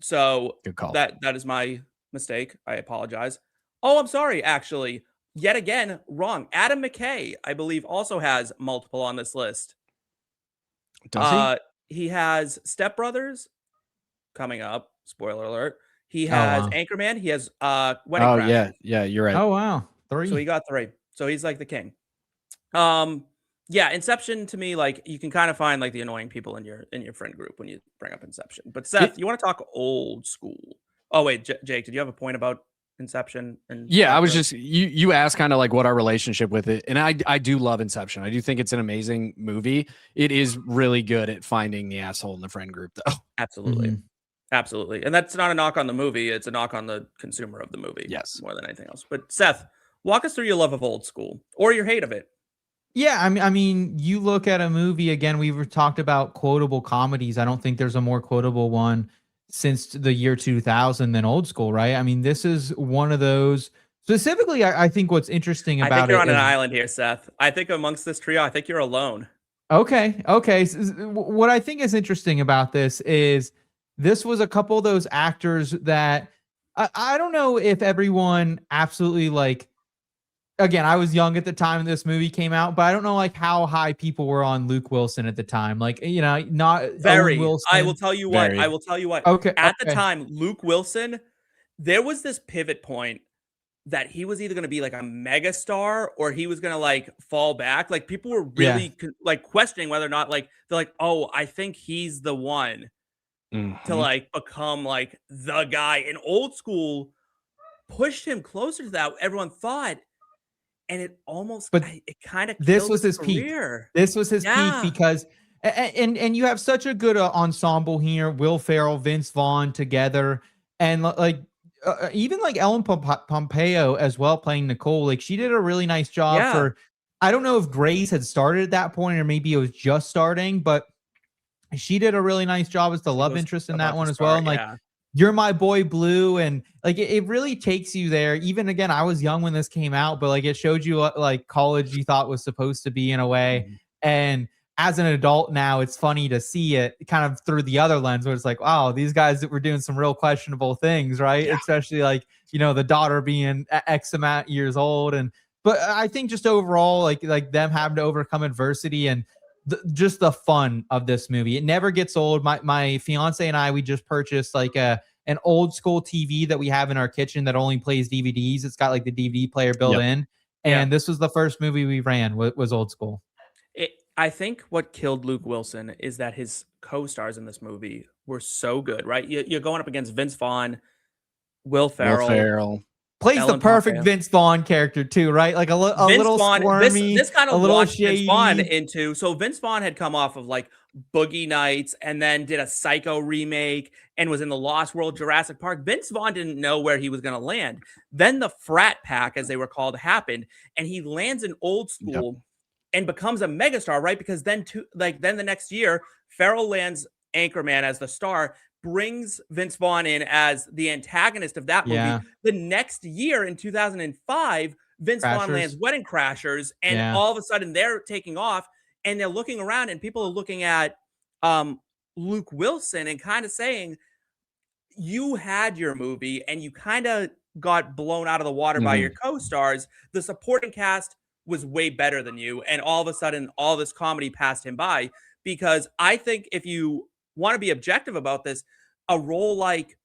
So Good call. that is my mistake. I apologize. Oh, I'm sorry. Actually, yet again, wrong. Adam McKay, I believe, also has multiple on this list. Does he has Step Brothers coming up. Spoiler alert. He has Anchorman. He has Wedding Oh Crashers. yeah, you're right. Oh wow, 3. So he got 3. So he's like the king. Yeah, Inception to me, like you can kind of find like the annoying people in your friend group when you bring up Inception. But Seth, you want to talk old school? Oh wait, Jake, did you have a point about Inception? And Yeah, I was just you asked kind of like what our relationship with it, and I do love Inception. I do think it's an amazing movie. It is really good at finding the asshole in the friend group, though. Absolutely. Absolutely. And that's not a knock on the movie. It's a knock on the consumer of the movie. Yes. More than anything else. But Seth, walk us through your love of old school or your hate of it. Yeah, I mean, you look at a movie again. We've talked about quotable comedies. I don't think there's a more quotable one since the year 2000 than Old School, right? I mean, this is one of those. Specifically, I think what's interesting about it. I think you're on an island here, Seth. I think amongst this trio, I think you're alone. Okay. So, what I think is interesting about this is this was a couple of those actors that I don't know if everyone absolutely like. Again, I was young at the time this movie came out, but I don't know like how high people were on Luke Wilson at the time. Like, you know, not very. Wilson. I will tell you what. I will tell you what. Okay. At the time, Luke Wilson, there was this pivot point that he was either going to be like a mega star or he was going to like fall back. Like people were really like questioning whether or not like they're like, oh, I think he's the one to like become like the guy. And Old School pushed him closer to that. Everyone thought. And it almost, but it kind of this was his career. Peak. This was his peak because, and you have such a good ensemble here. Will Ferrell, Vince Vaughn together, and like even like Ellen Pompeo as well playing Nicole. Like she did a really nice job for. I don't know if Grace had started at that point or maybe it was just starting, but she did a really nice job as the love interest in that one as well. And like. You're My Boy Blue, and like it really takes you there. Even again, I was young when this came out, but like it showed you what like college you thought was supposed to be in a way. And as an adult now, it's funny to see it kind of through the other lens where it's like, wow, these guys that were doing some real questionable things, right? Especially like, you know, the daughter being X amount years old. But I think just overall, like them having to overcome adversity and just the fun of this movie. It never gets old. My fiance and I, we just purchased like an old school TV that we have in our kitchen that only plays DVDs. It's got like the DVD player built in. And this was the first movie we ran was Old School. I think what killed Luke Wilson is that his co-stars in this movie were so good, right? You're going up against Vince Vaughn, Will Ferrell. Plays Ellen the perfect Pompeo. Vince Vaughn character too, right? Like a little Vaughn, squirmy, this kind a of little launched shady. Vince Vaughn into. So Vince Vaughn had come off of like Boogie Nights and then did a Psycho remake and was in the Lost World Jurassic Park. Vince Vaughn didn't know where he was going to land. Then the Frat Pack, as they were called, happened, and he lands in Old School and becomes a megastar, right? Because then the next year, Ferrell lands Anchorman as the star, brings Vince Vaughn in as the antagonist of that movie. The next year in 2005, Vince Vaughn lands Wedding Crashers, and all of a sudden they're taking off and they're looking around and people are looking at Luke Wilson and kind of saying, you had your movie and you kind of got blown out of the water by your co-stars. The supporting cast was way better than you. And all of a sudden, all this comedy passed him by. Because I think if you want to be objective about this, a role like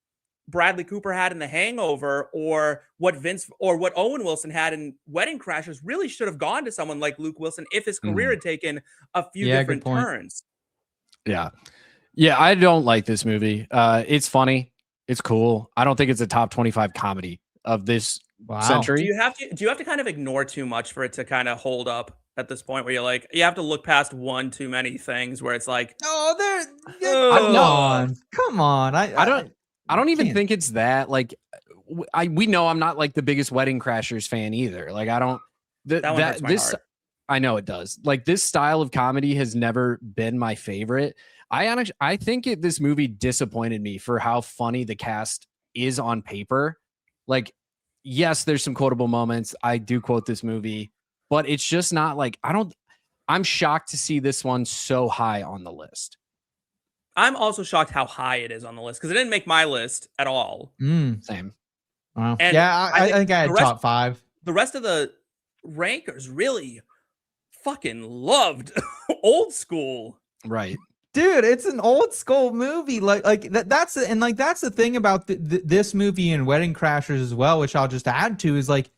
Bradley Cooper had in The Hangover or what Owen Wilson had in Wedding Crashers really should have gone to someone like Luke Wilson if his career had taken a few different turns. Yeah, I don't like this movie. It's funny. It's cool. I don't think it's a top 25 comedy of this century. Do you have to kind of ignore too much for it to kind of hold up at this point where you're like, you have to look past one too many things where it's like, come on. I don't even can't. think it's that. Like, we know I'm not like the biggest Wedding Crashers fan either. Like, I don't. That one hurts my heart. I know it does. Like, this style of comedy has never been my favorite. I think this movie disappointed me for how funny the cast is on paper. Like, yes, there's some quotable moments. I do quote this movie, but it's just not like, I'm shocked to see this one so high on the list. I'm also shocked how high it is on the list because it didn't make my list at all. Same. Wow. And yeah, I think I had top 5. The rest of the rankers really fucking loved Old School. Right. Dude, it's an old school movie. That's the thing about this movie and Wedding Crashers as well, which I'll just add to is like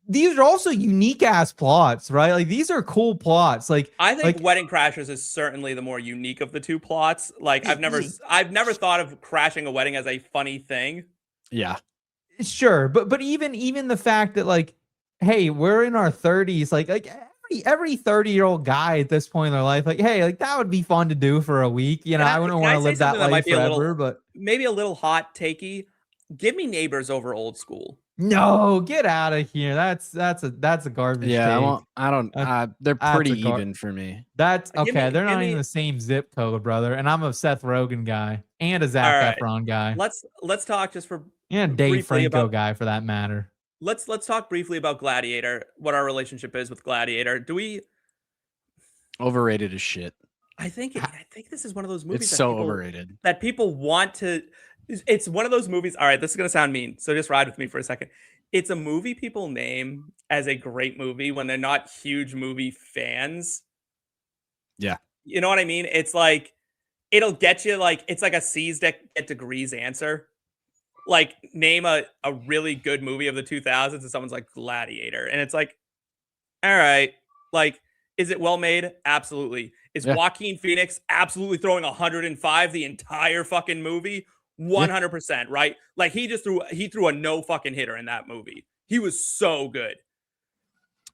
these are also unique ass plots, right? Like these are cool plots. Like I think Wedding Crashers is certainly the more unique of the two plots. Like I've never thought of crashing a wedding as a funny thing. Yeah. Sure, but even the fact that like, hey, we're in our 30s, like every 30-year-old guy at this point in their life, like, hey, like that would be fun to do for a week. You know, I wouldn't want to live that life forever, but maybe a little hot takey. Give me Neighbors over Old School. No, get out of here. That's a garbage. Yeah, they're pretty even for me. That's okay. They're not even the same zip code, brother. And I'm a Seth Rogen guy and a Zac Efron guy. Let's talk just for Dave Franco guy for that matter. Let's talk briefly about Gladiator, what our relationship is with Gladiator. Do we overrated as shit? I think this is one of those movies it's so overrated that people want to. It's one of those movies. All right, this is gonna sound mean, so just ride with me for a second. It's a movie people name as a great movie when they're not huge movie fans. Yeah, you know what I mean. It's like it'll get you like it's like a C's get degrees answer. Like name a really good movie of the 2000s and someone's like Gladiator and it's like, all right, like is it well made? Absolutely. Is Joaquin Phoenix absolutely throwing 105 the entire fucking movie? 100%, right? Like he threw a no fucking hitter in that movie. He was so good.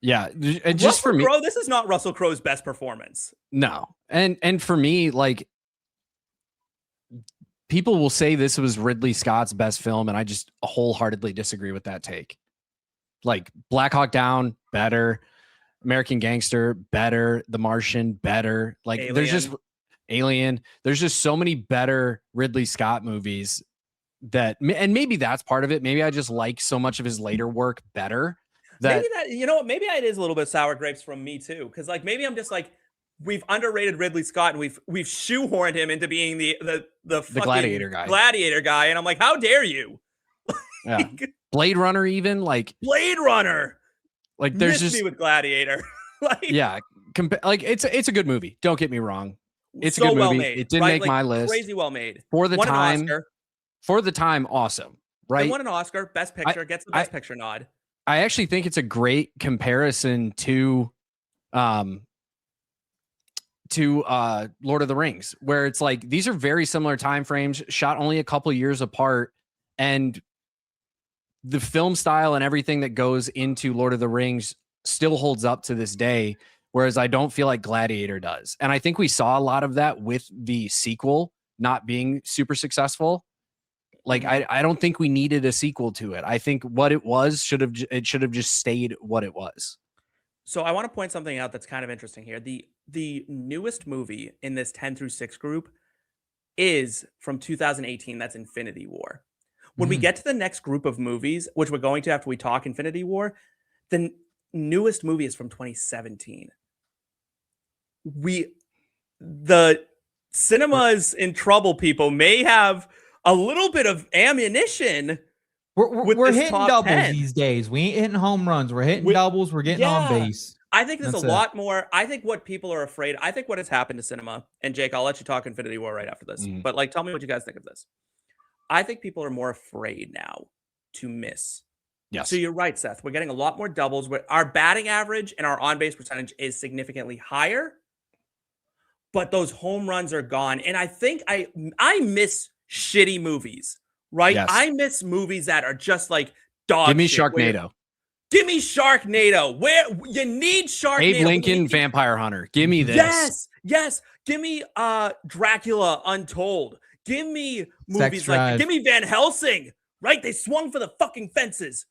Yeah, and just for me, this is not Russell Crowe's best performance. No, and for me, like people will say this was Ridley Scott's best film, and I just wholeheartedly disagree with that take. Like Black Hawk Down, better. American Gangster, better. The Martian, better. Like Alien. There's just Alien. There's just so many better Ridley Scott movies that, and maybe that's part of it. Maybe I just like so much of his later work better. Maybe it is a little bit sour grapes from me too. Because like maybe I'm just like we've underrated Ridley Scott and we've shoehorned him into being the fucking Gladiator guy, and I'm like, how dare you? Yeah. Blade Runner, even like Blade Runner. Like there's just me with Gladiator. Like like it's a good movie. Don't get me wrong. It's so a good movie. Well made, it didn't make my list. Crazy well made for the time. For the time, awesome. Right? It won an Oscar, Best Picture, gets the Best Picture nod. I actually think it's a great comparison to Lord of the Rings, where it's like these are very similar time frames, shot only a couple years apart, and the film style and everything that goes into Lord of the Rings still holds up to this day, whereas I don't feel like Gladiator does. And I think we saw a lot of that with the sequel not being super successful. Like I don't think we needed a sequel to it. I think what it was should have just stayed what it was. So I want to point something out that's kind of interesting here. The newest movie in this 10 through 6 group is from 2018. That's Infinity War. When we get to the next group of movies, which we're going to after we talk Infinity War, the newest movie is from 2017. The cinema's in trouble, people may have a little bit of ammunition. We're hitting doubles 10. These days. We ain't hitting home runs. We're hitting doubles. We're getting on base. I think there's a lot more. I think what people are afraid. I think what has happened to cinema, and Jake, I'll let you talk Infinity War right after this. But like, tell me what you guys think of this. I think people are more afraid now to miss. Yes. So you're right, Seth. We're getting a lot more doubles. Our batting average and our on-base percentage is significantly higher, but those home runs are gone. And I think I miss shitty movies right? Yes. I miss movies that are just like dog Give me shit, where- Sharknado. Give me Sharknado. Where you need Sharknado. Abe Lincoln, Vampire Hunter. Give me this. Yes. Give me Dracula Untold. Give me movies Sex like Drive. give me Van Helsing. Right? They swung for the fucking fences.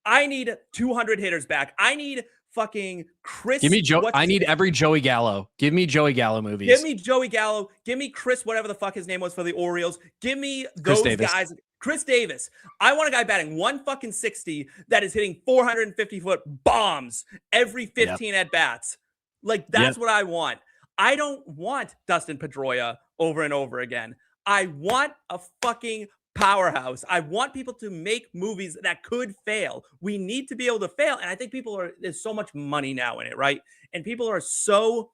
I need 200 hitters back. I need fucking Chris. Give me Joe. what's I his need name? every Joey Gallo. Give me Joey Gallo movies. Give me Joey Gallo. Give me Chris, whatever the fuck his name was for the Orioles. Give me those Davis. guys. Chris Davis. I want a guy batting 160 that is hitting 450-foot bombs every 15 at bats. Like, that's what I want. I don't want Dustin Pedroia over and over again. I want a fucking powerhouse. I want people to make movies that could fail. We need to be able to fail. And I think there's so much money now in it, right? And people are so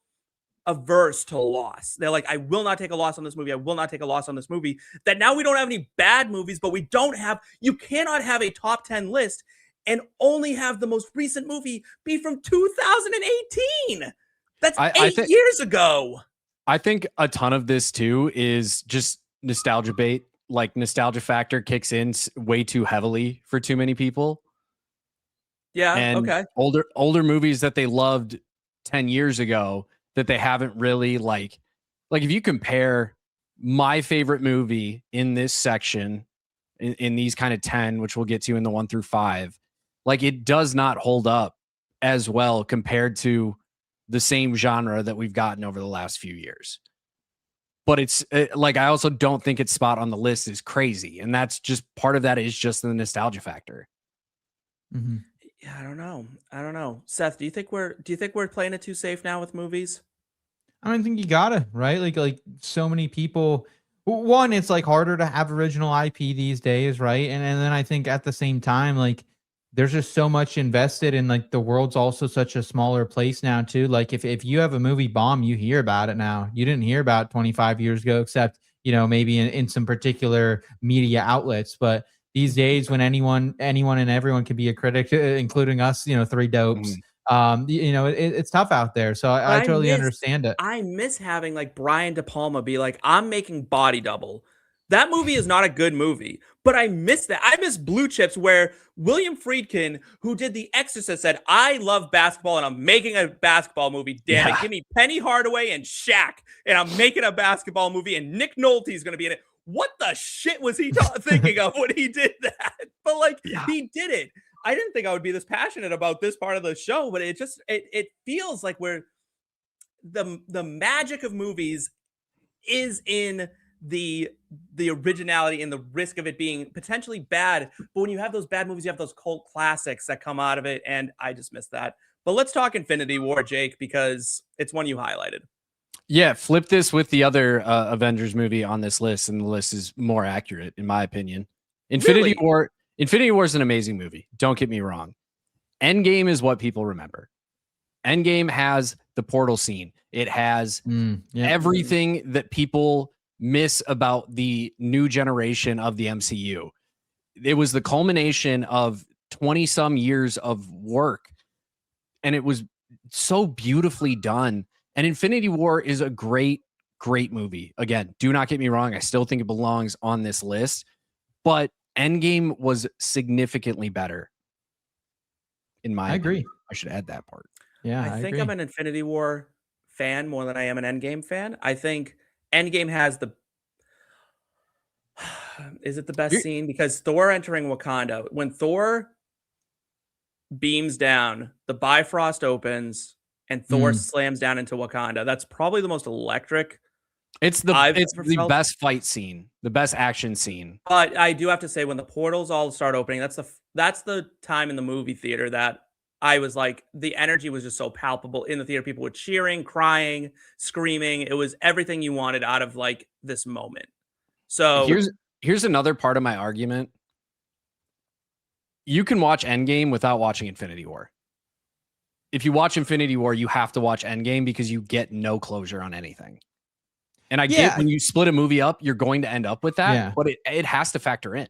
averse to loss. They're like, I will not take a loss on this movie. I will not take a loss on this movie. That now we don't have any bad movies, but you cannot have a top 10 list and only have the most recent movie be from 2018. That's 8 years ago. I think a ton of this too is just nostalgia bait. Like, nostalgia factor kicks in way too heavily for too many people. Yeah. And okay. Older movies that they loved 10 years ago that they haven't really like if you compare my favorite movie in this section in these kind of 10, which we'll get to in the 1 through 5, like, it does not hold up as well compared to the same genre that we've gotten over the last few years. But it's like, I also don't think its spot on the list is crazy. And that's just part of that is just the nostalgia factor. Mm-hmm. Yeah, I don't know. Seth, do you think we're playing it too safe now with movies? I don't think you gotta, right? Like so many people. One, it's like harder to have original IP these days, right? And then I think at the same time, like, there's just so much invested in, like, the world's also such a smaller place now too. Like, if you have a movie bomb, you hear about it now. You didn't hear about it 25 years ago, except, maybe in some particular media outlets. But these days, when anyone and everyone can be a critic, including us, three dopes. It's tough out there. So I totally understand it. I miss having like Brian De Palma be like, I'm making Body Double. That movie is not a good movie, but I miss that. I miss Blue Chips, where William Friedkin, who did The Exorcist, said, I love basketball and I'm making a basketball movie. Damn it. Give me Penny Hardaway and Shaq, and I'm making a basketball movie, and Nick Nolte is going to be in it. What the shit was he thinking of when he did that? But he did it. I didn't think I would be this passionate about this part of the show, but it feels like the magic of movies is in the originality and the risk of it being potentially bad. But when you have those bad movies, you have those cult classics that come out of it, and I just miss that. But let's talk Infinity War, Jake, because it's one you highlighted. Yeah, flip this with the other Avengers movie on this list, and the list is more accurate, in my opinion. Infinity War is an amazing movie. Don't get me wrong. Endgame is what people remember. Endgame has the portal scene. It has everything that people miss about the new generation of the MCU. It was the culmination of 20 some years of work, and it was so beautifully done. And Infinity War is a great movie. Again, do not get me wrong. I still think it belongs on this list, but Endgame was significantly better. I agree. I should add that part. Yeah, I think I'm an Infinity War fan more than I am an Endgame fan. I think Endgame has is it the best scene? Because Thor entering Wakanda, when Thor beams down, the Bifrost opens, and Thor slams down into Wakanda. That's probably the most electric. It's the best fight scene, the best action scene. But I do have to say, when the portals all start opening, that's the time in the movie theater that I was like, the energy was just so palpable in the theater. People were cheering, crying, screaming. It was everything you wanted out of like this moment. So here's another part of my argument. You can watch Endgame without watching Infinity War. If you watch Infinity War, you have to watch Endgame because you get no closure on anything. And I get when you split a movie up, you're going to end up with that, but it has to factor in.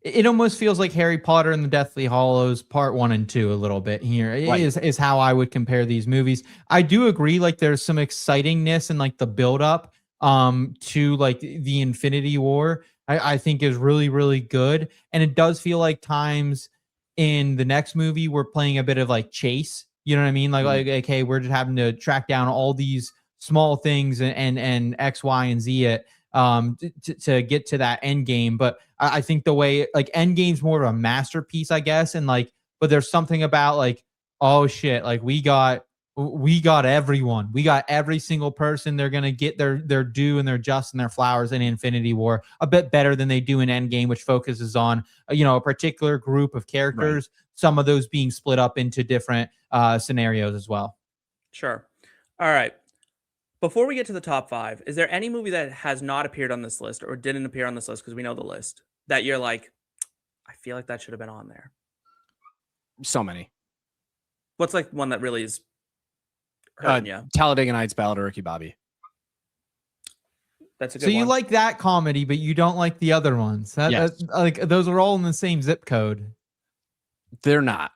It almost feels like Harry Potter and the Deathly Hallows Part 1 and 2 a little bit here. Is how I would compare these movies. I do agree, like, there's some excitingness and like the build up to like the Infinity War. I think is really, really good. And it does feel like times in the next movie we're playing a bit of like chase. You know what I mean? Like okay, we're just having to track down all these small things and X, Y, and Z it to get to that end game. But I think the way like end game's more of a masterpiece, I guess. And like, but there's something about like, oh shit, like we got everyone. We got every single person. They're gonna get their due and their just and their flowers in Infinity War a bit better than they do in Endgame, which focuses on a particular group of characters. Right. Some of those being split up into different scenarios as well. Sure. All right. Before we get to the top 5, is there any movie that has not appeared on this list or didn't appear on this list because we know the list that you're like, I feel like that should have been on there? So many. What's like one that really is hurting you? Talladega Nights: Ballad of Ricky Bobby. That's a good one. So you one. like that comedy, but you don't like the other ones. Yes. Like those are all in the same zip code. They're not.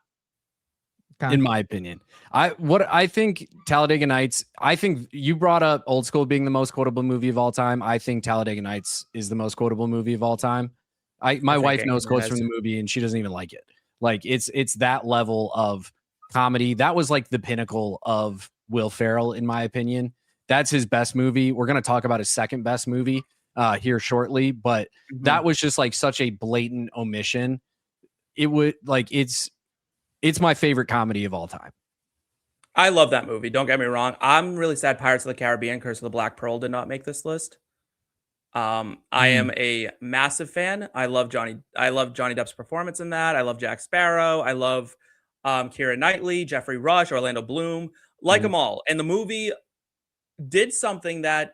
In my opinion. I think Talladega Nights, I think you brought up Old School being the most quotable movie of all time. I think Talladega Nights is the most quotable movie of all time. My wife knows quotes from the movie and she doesn't even like it. Like it's that level of comedy. That was like the pinnacle of Will Ferrell, in my opinion. That's his best movie. We're going to talk about his second best movie here shortly, but that was just like such a blatant omission. It would like, it's my favorite comedy of all time. I love that movie. Don't get me wrong. I'm really sad Pirates of the Caribbean, Curse of the Black Pearl did not make this list. I am a massive fan. I love Johnny Depp's performance in that. I love Jack Sparrow. I love Keira Knightley, Jeffrey Rush, Orlando Bloom, like them all. And the movie did something that,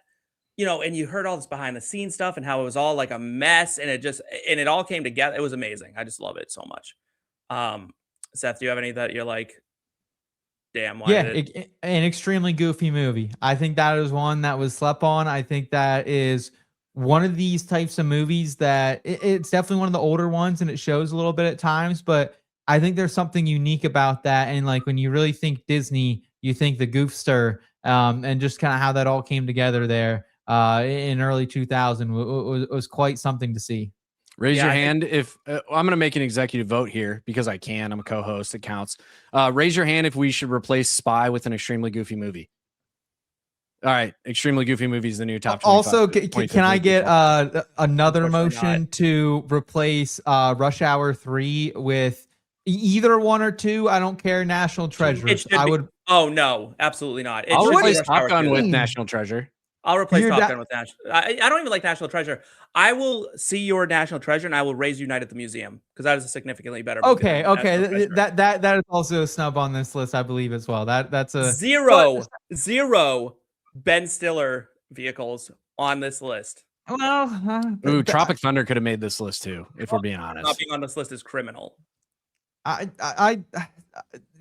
and you heard all this behind the scenes stuff and how it was all like a mess and it all came together. It was amazing. I just love it so much. Seth, do you have any that you're like, damn, why did it? An extremely goofy movie. I think that is one that was slept on. I think that is one of these types of movies that it's definitely one of the older ones and it shows a little bit at times, but I think there's something unique about that. And like when you really think Disney, you think the Goofster, and just kind of how that all came together there in early 2000 was quite something to see. Raise your hand if I'm going to make an executive vote here because I can. I'm a co-host. It counts. Raise your hand if we should replace Spy with an extremely goofy movie. All right. Extremely goofy movie is the new top 25. Also, can I get another motion to replace Rush Hour 3 with either one or two? I don't care. National Treasures. Oh, no. Absolutely not. I'll replace Top Gun with National Treasure. I'll replace Top Gun with National. I don't even like National Treasure. I will see your National Treasure and I will raise you Night at the Museum because that is a significantly better movie. Okay. That is also a snub on this list, I believe, as well. That's a zero Ben Stiller vehicles on this list. Well, Tropic Thunder could have made this list too, if we're being honest. Not being on this list is criminal.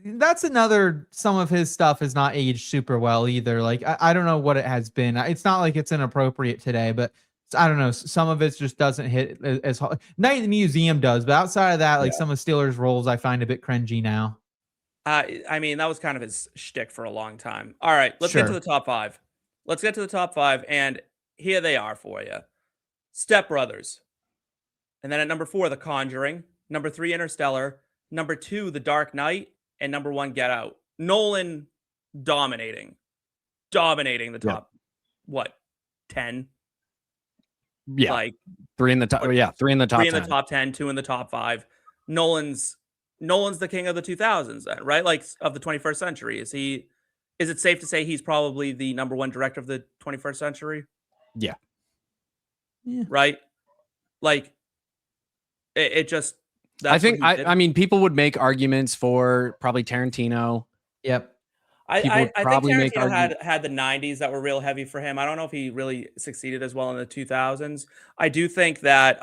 That's another. Some of his stuff has not aged super well either. Like I don't know what it has been. It's not like it's inappropriate today, but I don't know. Some of it just doesn't hit as hard. Night at the Museum does, but outside of that, like some of Stiller's roles, I find a bit cringy now. I mean, that was kind of his shtick for a long time. All right, let's get to the top 5. Let's get to the top 5, and here they are for you. Step Brothers. And then at number 4, The Conjuring. Number 3, Interstellar. Number 2, The Dark Knight. And number 1, Get Out. Nolan dominating the top, 10? Yeah. Like 3 in the top. 3 in the top 10. 3 in the top 10, 2 in the top 5. Nolan's the king of the 2000s then, right? Like of the 21st century. Is it safe to say he's probably the number 1 director of the 21st century? Yeah. Right? Like it just I think I mean people would make arguments for probably Tarantino. Yep. I think Tarantino had the 90s that were real heavy for him. I don't know if he really succeeded as well in the 2000s. I do think that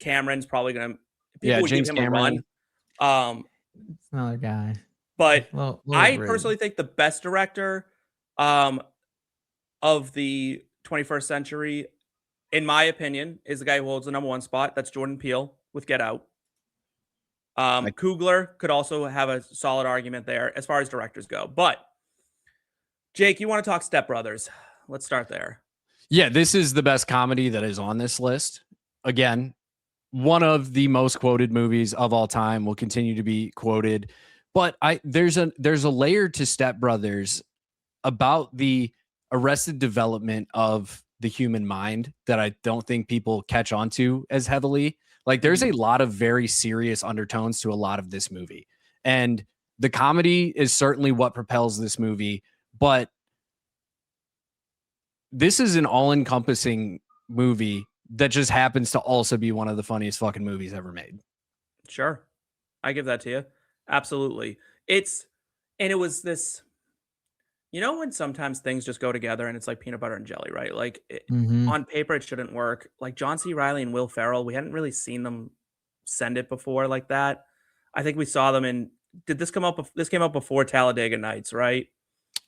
Cameron's probably going to James Cameron. Another guy. But I personally think the best director of the 21st century, in my opinion, is the guy who holds the number 1 spot. That's Jordan Peele with Get Out. Coogler could also have a solid argument there as far as directors go. But Jake, you want to talk Step Brothers? Let's start there. Yeah, this is the best comedy that is on this list. again, one of the most quoted movies of all time, will continue to be quoted. But there's a layer to Step Brothers about the arrested development of the human mind that I don't think people catch on to as heavily. Like, there's a lot of very serious undertones to a lot of this movie. And the comedy is certainly what propels this movie, but this is an all-encompassing movie that just happens to also be one of the funniest fucking movies ever made. Sure. I give that to you. Absolutely. It was this, when sometimes things just go together and it's like peanut butter and jelly, right? Like on paper, it shouldn't work. Like John C. Reilly and Will Ferrell, we hadn't really seen them send it before like that. I think we saw them did this come up? This came out before Talladega Nights, right?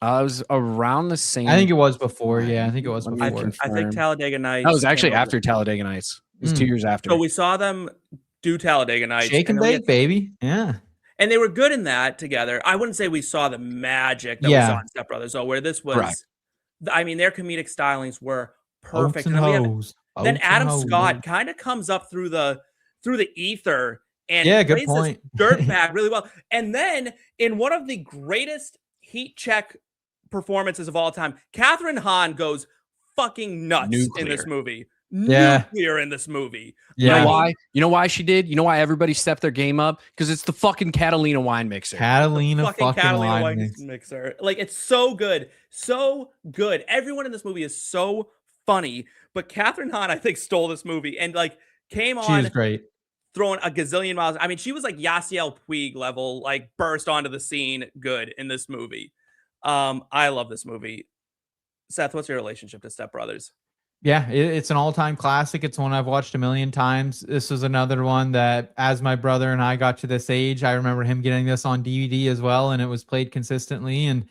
It was around the same. I think it was before. Yeah, I think it was Let me before. I think Talladega Nights. That was actually after Talladega Nights. It was 2 years after. So we saw them do Talladega Nights. Shake and bake, baby. Yeah. And they were good in that together. I wouldn't say we saw the magic that we saw in Step Brothers, though, where this was, Correct. I mean, their comedic stylings were perfect. And then Adam Scott kind of comes up through the ether and good plays point. this dirtbag really well. And then in one of the greatest heat check performances of all time, Catherine Hahn goes fucking nuts in this movie. Nuclear in this movie. Yeah. You know why she did? You know why everybody stepped their game up? Because it's the fucking Catalina wine mixer. Catalina wine mixer. Like, it's so good. So good. Everyone in this movie is so funny. But Catherine Hahn, I think, stole this movie and like came on. She was great. Throwing a gazillion miles. I mean, she was like Yasiel Puig level, like burst onto the scene good in this movie. I love this movie. Seth, what's your relationship to Step Brothers? Yeah, it's an all-time classic. It's one I've watched a million times. This was another one that, as my brother and I got to this age, I remember him getting this on DVD as well, and it was played consistently. And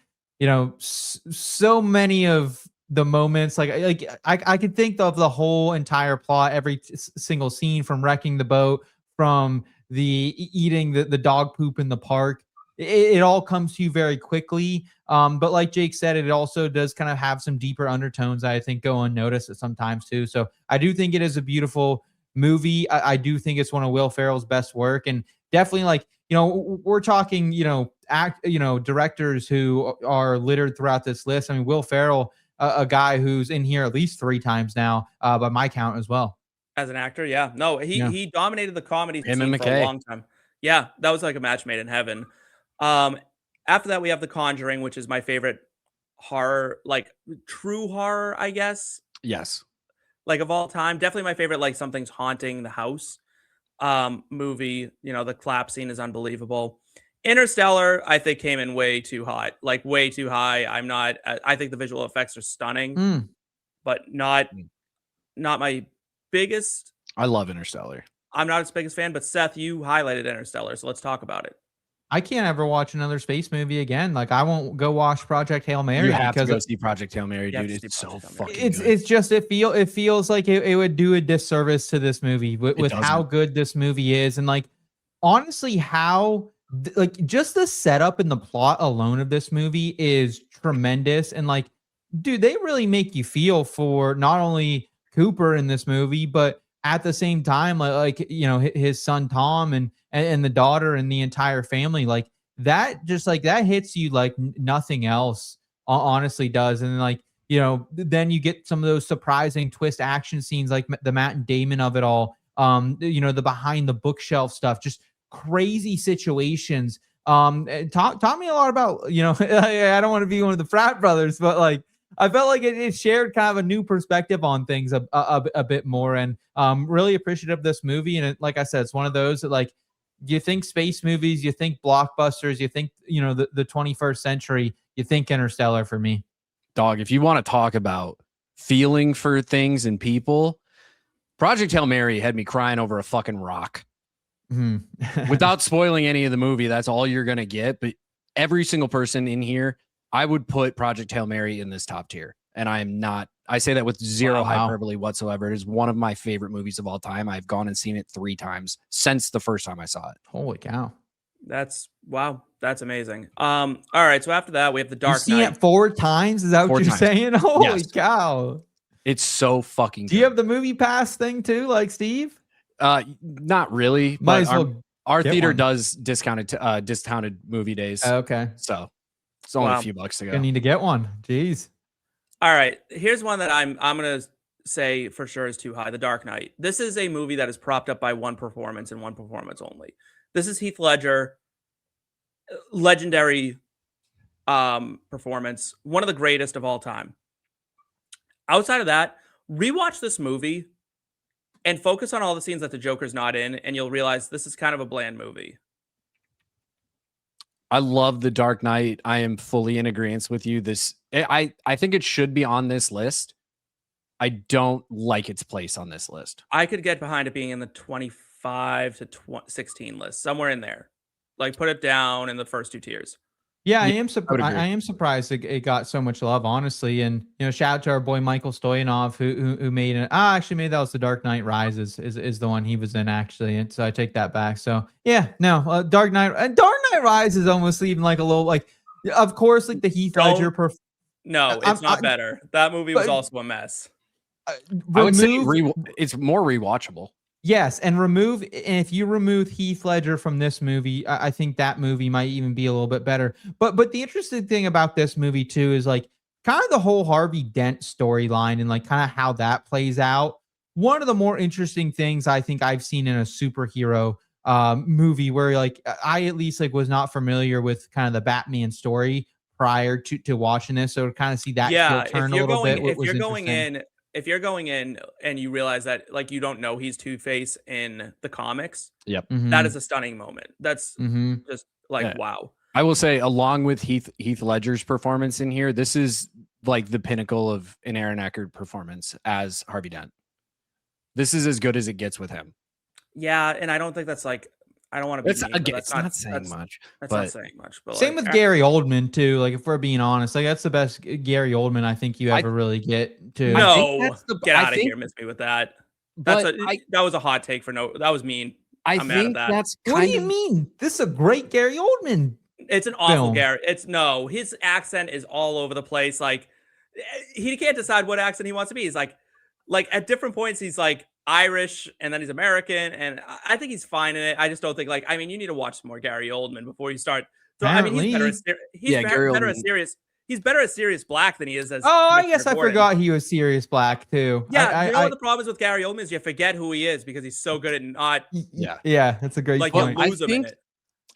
so many of the moments, like I could think of the whole entire plot, every single scene, from wrecking the boat, from the eating the dog poop in the park. It all comes to you very quickly. But like Jake said, it also does kind of have some deeper undertones that I think go unnoticed at sometimes too. So I do think it is a beautiful movie. I do think it's one of Will Ferrell's best work, and definitely we're talking, directors who are littered throughout this list. I mean, Will Ferrell, a guy who's in here at least 3 times now, by my count as well. As an actor, yeah. No, he dominated the comedy scene for a long time. Yeah, that was like a match made in heaven. After that, we have The Conjuring, which is my favorite horror, like true horror, I guess. Yes. Like of all time. Definitely my favorite, like something's haunting the house movie. The clap scene is unbelievable. Interstellar, I think, came in way too hot, like way too high. I think the visual effects are stunning, but not my biggest. I love Interstellar. I'm not its biggest fan, but Seth, you highlighted Interstellar, so let's talk about it. I can't ever watch another space movie again. Like, I won't go watch Project Hail Mary. You have to go see Project Hail Mary, dude. It's so fucking good. It's just it feels like it would do a disservice to this movie with how good this movie is, and like honestly how just the setup and the plot alone of this movie is tremendous. And like, dude, they really make you feel for not only Cooper in this movie, but at the same time, his son Tom and the daughter and the entire family, like that, just like that hits you like nothing else honestly does. And then you get some of those surprising twist action scenes, like the Matt and Damon of it all. The behind the bookshelf stuff, just crazy situations. Taught me a lot about, I don't want to be one of the frat brothers, but like, I felt like it shared kind of a new perspective on things a bit more, and really appreciative of this movie. And like I said, it's one of those that, like, you think space movies, you think blockbusters, you think, the 21st century, you think Interstellar for me. Dog, if you want to talk about feeling for things and people, Project Hail Mary had me crying over a fucking rock. Without spoiling any of the movie, that's all you're going to get. But every single person in here, I would put Project Hail Mary in this top tier. And I say that with zero hyperbole whatsoever. It is one of my favorite movies of all time. I've gone and seen it 3 times since the first time I saw it. Holy cow. That's amazing. All right. So after that, we have The Dark Knight. You've seen it 4 times? Is that what you're saying? Holy cow. It's so fucking Do you have the movie pass thing too, like Steve? Not really. Might But as well our get theater one. does discounted movie days. Okay. So it's only Wow. a few bucks to go. Gonna need to get one. Jeez. All right, here's one that I'm gonna say for sure is too high. The Dark Knight. This is a movie that is propped up by one performance and one performance only. This is Heath Ledger, legendary performance, one of the greatest of all time. Outside of that, rewatch this movie and focus on all the scenes that the Joker's not in, and you'll realize this is kind of a bland movie. I love The Dark Knight. I am fully in agreement with you. I think it should be on this list. I don't like its place on this list. I could get behind it being in the 25 to 16 list, somewhere in there. Like put it down in the first two tiers. Yeah, I Yeah, am surprised. I am surprised it got so much love, honestly. And shout out to our boy Michael Stoyanov who made it. Actually, maybe that was The Dark Knight Rises is the one he was in actually, and so I take that back. So yeah, no, Dark Knight Rises almost even like a little like, of course, like the Heath Ledger. No, it's not better. That movie was also a mess. I would say it's more rewatchable. Yes, and if you remove Heath Ledger from this movie, I think that movie might even be a little bit better. But the interesting thing about this movie too is like kind of the whole Harvey Dent storyline and like kind of how that plays out. One of the more interesting things I think I've seen in a superhero movie where like I at least like was not familiar with kind of the Batman story prior to watching this, so to kind of see that turn a little bit. If you're going in and you realize that like you don't know he's Two-Face in the comics, yep, that is a stunning moment. That's just like wow. I will say, along with Heath Ledger's performance in here, this is like the pinnacle of an Aaron Eckhart performance as Harvey Dent. This is as good as it gets with him. Yeah, and I don't think that's like I don't want to be. It's not saying much. That's not saying much. But same with Gary Oldman too. Like if we're being honest, like that's the best Gary Oldman I think you ever really get to. No, get out of here, miss me with that. That was a hot take for no. That was mean. I'm mad at that. What do you mean? This is a great Gary Oldman. It's an awful Gary. His accent is all over the place. Like he can't decide what accent he wants to be. He's like at different points he's like Irish and then he's American, and I think he's fine in it. I just don't think you need to watch some more Gary Oldman before you start. So apparently. He's better as serious. He's better as Sirius Black than he is as. Oh, I guess I forgot he was Sirius Black too. Yeah, one of the problems with Gary Oldman is you forget who he is because he's so good at not. Yeah, that's a great point.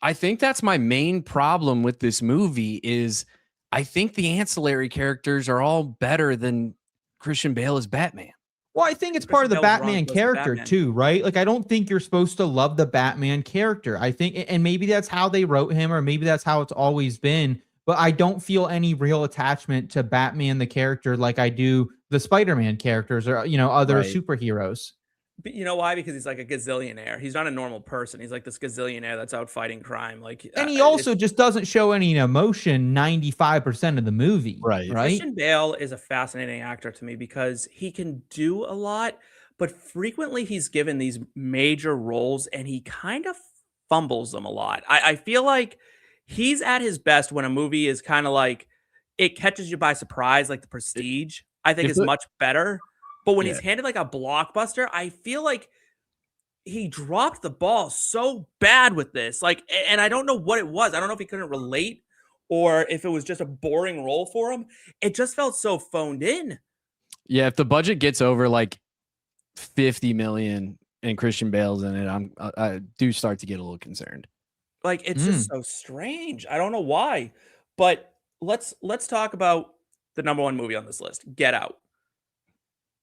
I think that's my main problem with this movie is I think the ancillary characters are all better than Christian Bale as Batman. Well, I think it's part of the Batman character too, right? Like, I don't think you're supposed to love the Batman character. I think, and maybe that's how they wrote him, or maybe that's how it's always been. But I don't feel any real attachment to Batman, the character, like I do the Spider-Man characters or, other superheroes. But you know why? Because he's like a gazillionaire. He's not a normal person. He's like this gazillionaire that's out fighting crime. And he also just doesn't show any emotion 95% of the movie. Right. Christian Bale is a fascinating actor to me because he can do a lot, but frequently he's given these major roles and he kind of fumbles them a lot. I feel like he's at his best when a movie is kind of like it catches you by surprise, like The Prestige. I think is much better. But when he's handed like a blockbuster, I feel like he dropped the ball so bad with this. Like, and I don't know what it was. I don't know if he couldn't relate or if it was just a boring role for him. It just felt so phoned in. Yeah, if the budget gets over like 50 million and Christian Bale's in it, I do start to get a little concerned. Like, it's just so strange. I don't know why. But let's talk about the number one movie on this list, Get Out.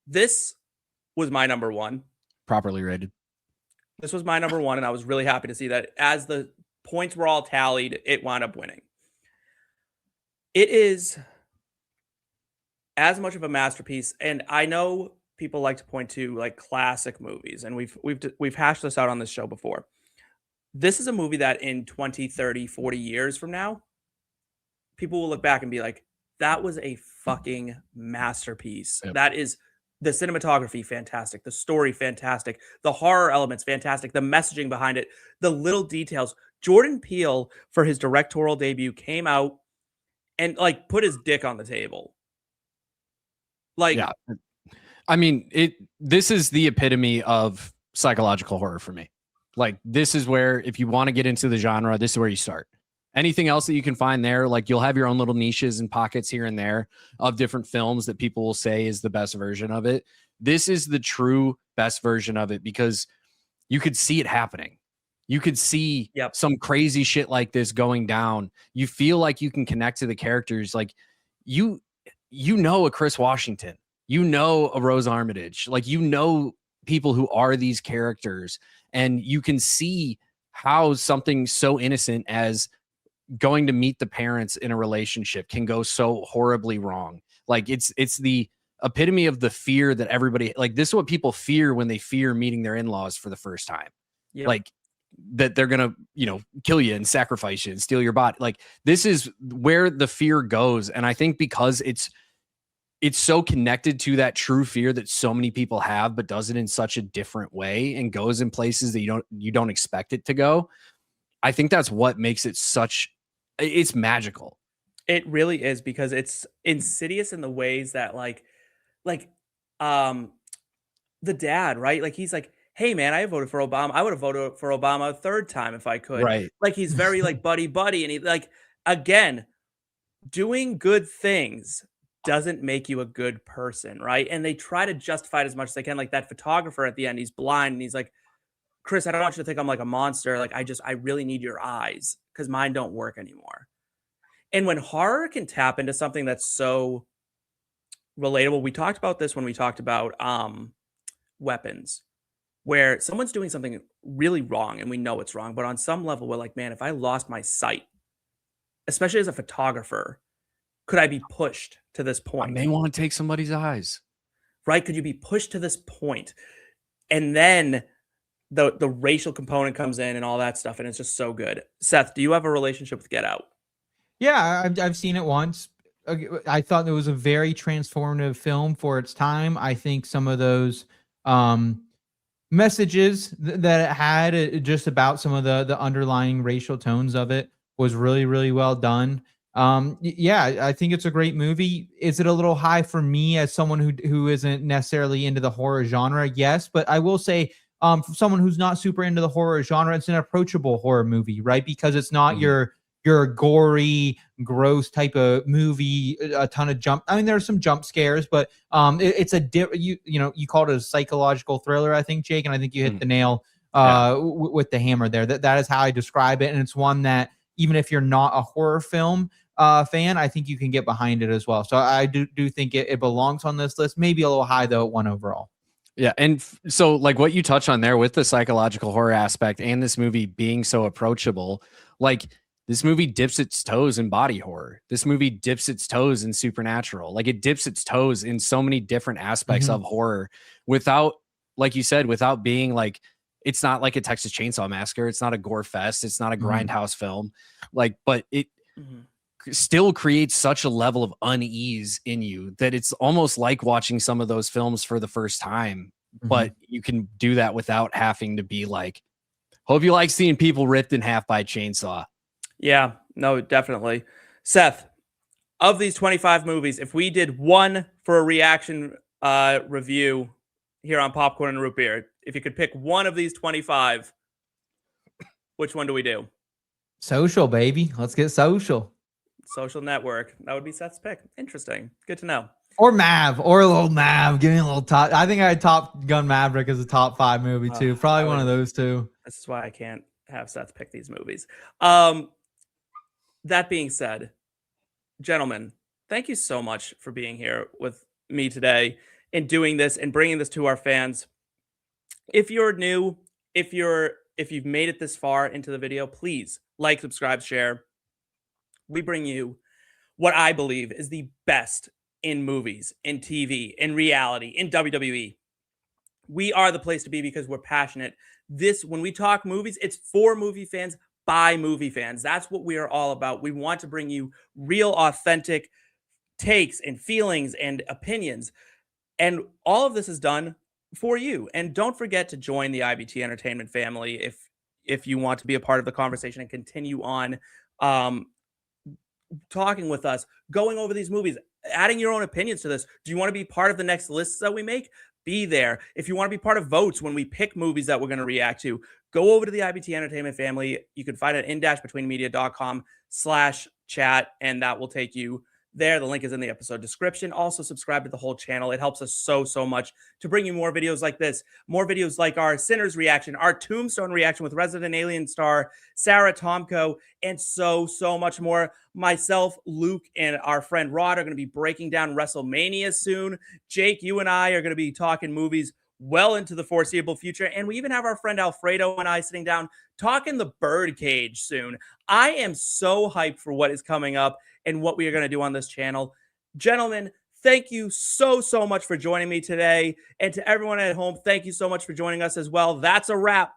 This was my number one. Properly rated. This was my number one, and I was really happy to see that as the points were all tallied, it wound up winning. It is as much of a masterpiece, and I know people like to point to like classic movies, and we've hashed this out on this show before. This is a movie that in 20, 30, 40 years from now, people will look back and be like, that was a fucking masterpiece. Yep. That is the cinematography, fantastic. The story, fantastic. The horror elements, fantastic. The messaging behind it, the little details. Jordan Peele, for his directorial debut, came out and like put his dick on the table. Like, I mean, this is the epitome of psychological horror for me. Like, this is where, if you want to get into the genre, this is where you start. Anything else that you can find there, like, you'll have your own little niches and pockets here and there of different films that people will say is the best version of it. This is the true best version of it because you could see it happening. You could see some crazy shit like this going down. You feel like you can connect to the characters. Like, you know a Chris Washington, you know a Rose Armitage, like, you know people who are these characters, and you can see how something so innocent as going to meet the parents in a relationship can go so horribly wrong. Like, it's the epitome of the fear that everybody, like, this is what people fear when they fear meeting their in-laws for the first time. Like, that they're gonna, kill you and sacrifice you and steal your body. Like, this is where the fear goes. And I think because it's so connected to that true fear that so many people have, but does it in such a different way and goes in places that you don't expect it to go. I think that's what makes it it's magical. It really is, because it's insidious in the ways that the dad, right? Like, he's like, hey man, I voted for Obama. I would have voted for Obama a third time if I could. Right. Like, he's very like buddy, and he, like, again, doing good things doesn't make you a good person, right? And they try to justify it as much as they can. Like, that photographer at the end, he's blind and he's like, Chris, I don't want you to think I'm like a monster. Like, I really need your eyes because mine don't work anymore. And when horror can tap into something that's so relatable, we talked about this when we talked about weapons, where someone's doing something really wrong and we know it's wrong, but on some level we're like, man, if I lost my sight, especially as a photographer, could I be pushed to this point? I may want to take somebody's eyes. Right? Could you be pushed to this point? And then the racial component comes in and all that stuff, and it's just so good. Seth, do you have a relationship with Get Out? Yeah, I've seen it once. I thought it was a very transformative film for its time. I think some of those messages that it had, just about some of the underlying racial tones of it, was really, really well done. Yeah, I think it's a great movie. Is it a little high for me as someone who isn't necessarily into the horror genre? Yes, but I will say, for someone who's not super into the horror genre, it's an approachable horror movie, right? Because it's not your gory, gross type of movie. A ton of I mean, there are some jump scares, but it's you called it a psychological thriller, I think, Jake, and I think you hit the nail with the hammer there. That is how I describe it, and it's one that, even if you're not a horror film fan, I think you can get behind it as well. So I do think it belongs on this list. Maybe a little high though at 1 overall. Yeah, and so, like, what you touch on there with the psychological horror aspect and this movie being so approachable, like, this movie dips its toes in body horror. This movie dips its toes in supernatural. Like, it dips its toes in so many different aspects of horror without, like you said, without being like, it's not like a Texas Chainsaw Massacre. It's not a gore fest. It's not a grindhouse film. Like, but it still creates such a level of unease in you that it's almost like watching some of those films for the first time. But you can do that without having to be like, hope you like seeing people ripped in half by a chainsaw. Yeah, no, definitely. Seth, of these 25 movies, if we did one for a reaction review here on Popcorn and Root Beer, if you could pick one of these 25, which one do we do? Social, baby. Let's get social. Social Network. That would be Seth's pick. Interesting. Good to know. Or Mav, or a little Mav. Give me a little top. I think I had Top Gun Maverick as a top 5 movie too. Probably one of those two. This is why I can't have Seth pick these movies. That being said, gentlemen, thank you so much for being here with me today and doing this and bringing this to our fans. If you're new, if you've made it this far into the video, please like, subscribe, share. We bring you what I believe is the best in movies, in TV, in reality, in WWE. We are the place to be because we're passionate. When we talk movies, it's for movie fans, by movie fans. That's what we are all about. We want to bring you real, authentic takes and feelings and opinions. And all of this is done for you. And don't forget to join the IBT Entertainment family if you want to be a part of the conversation and continue on talking with us, going over these movies. adding your own opinions to this. Do you want to be part of the next lists that we make? Be there. If you want to be part of votes when we pick movies that we're going to react to, go over to the IBT Entertainment family. You can find it at in-betweenmedia.com/chat, and that will take you there. The link is in the episode description. Also, subscribe to the whole channel. It helps us so much to bring you more videos like this, more videos like our Sinners reaction, our Tombstone reaction with Resident Alien star Sarah Tomko, and so much more. Myself, Luke, and our friend Rod are going to be breaking down WrestleMania soon. Jake, you and I are going to be talking movies well into the foreseeable future. And we even have our friend Alfredo and I sitting down talking the Birdcage soon. I am so hyped for what is coming up and what we are going to do on this channel. Gentlemen, thank you so much for joining me today. And to everyone at home, thank you so much for joining us as well. That's a wrap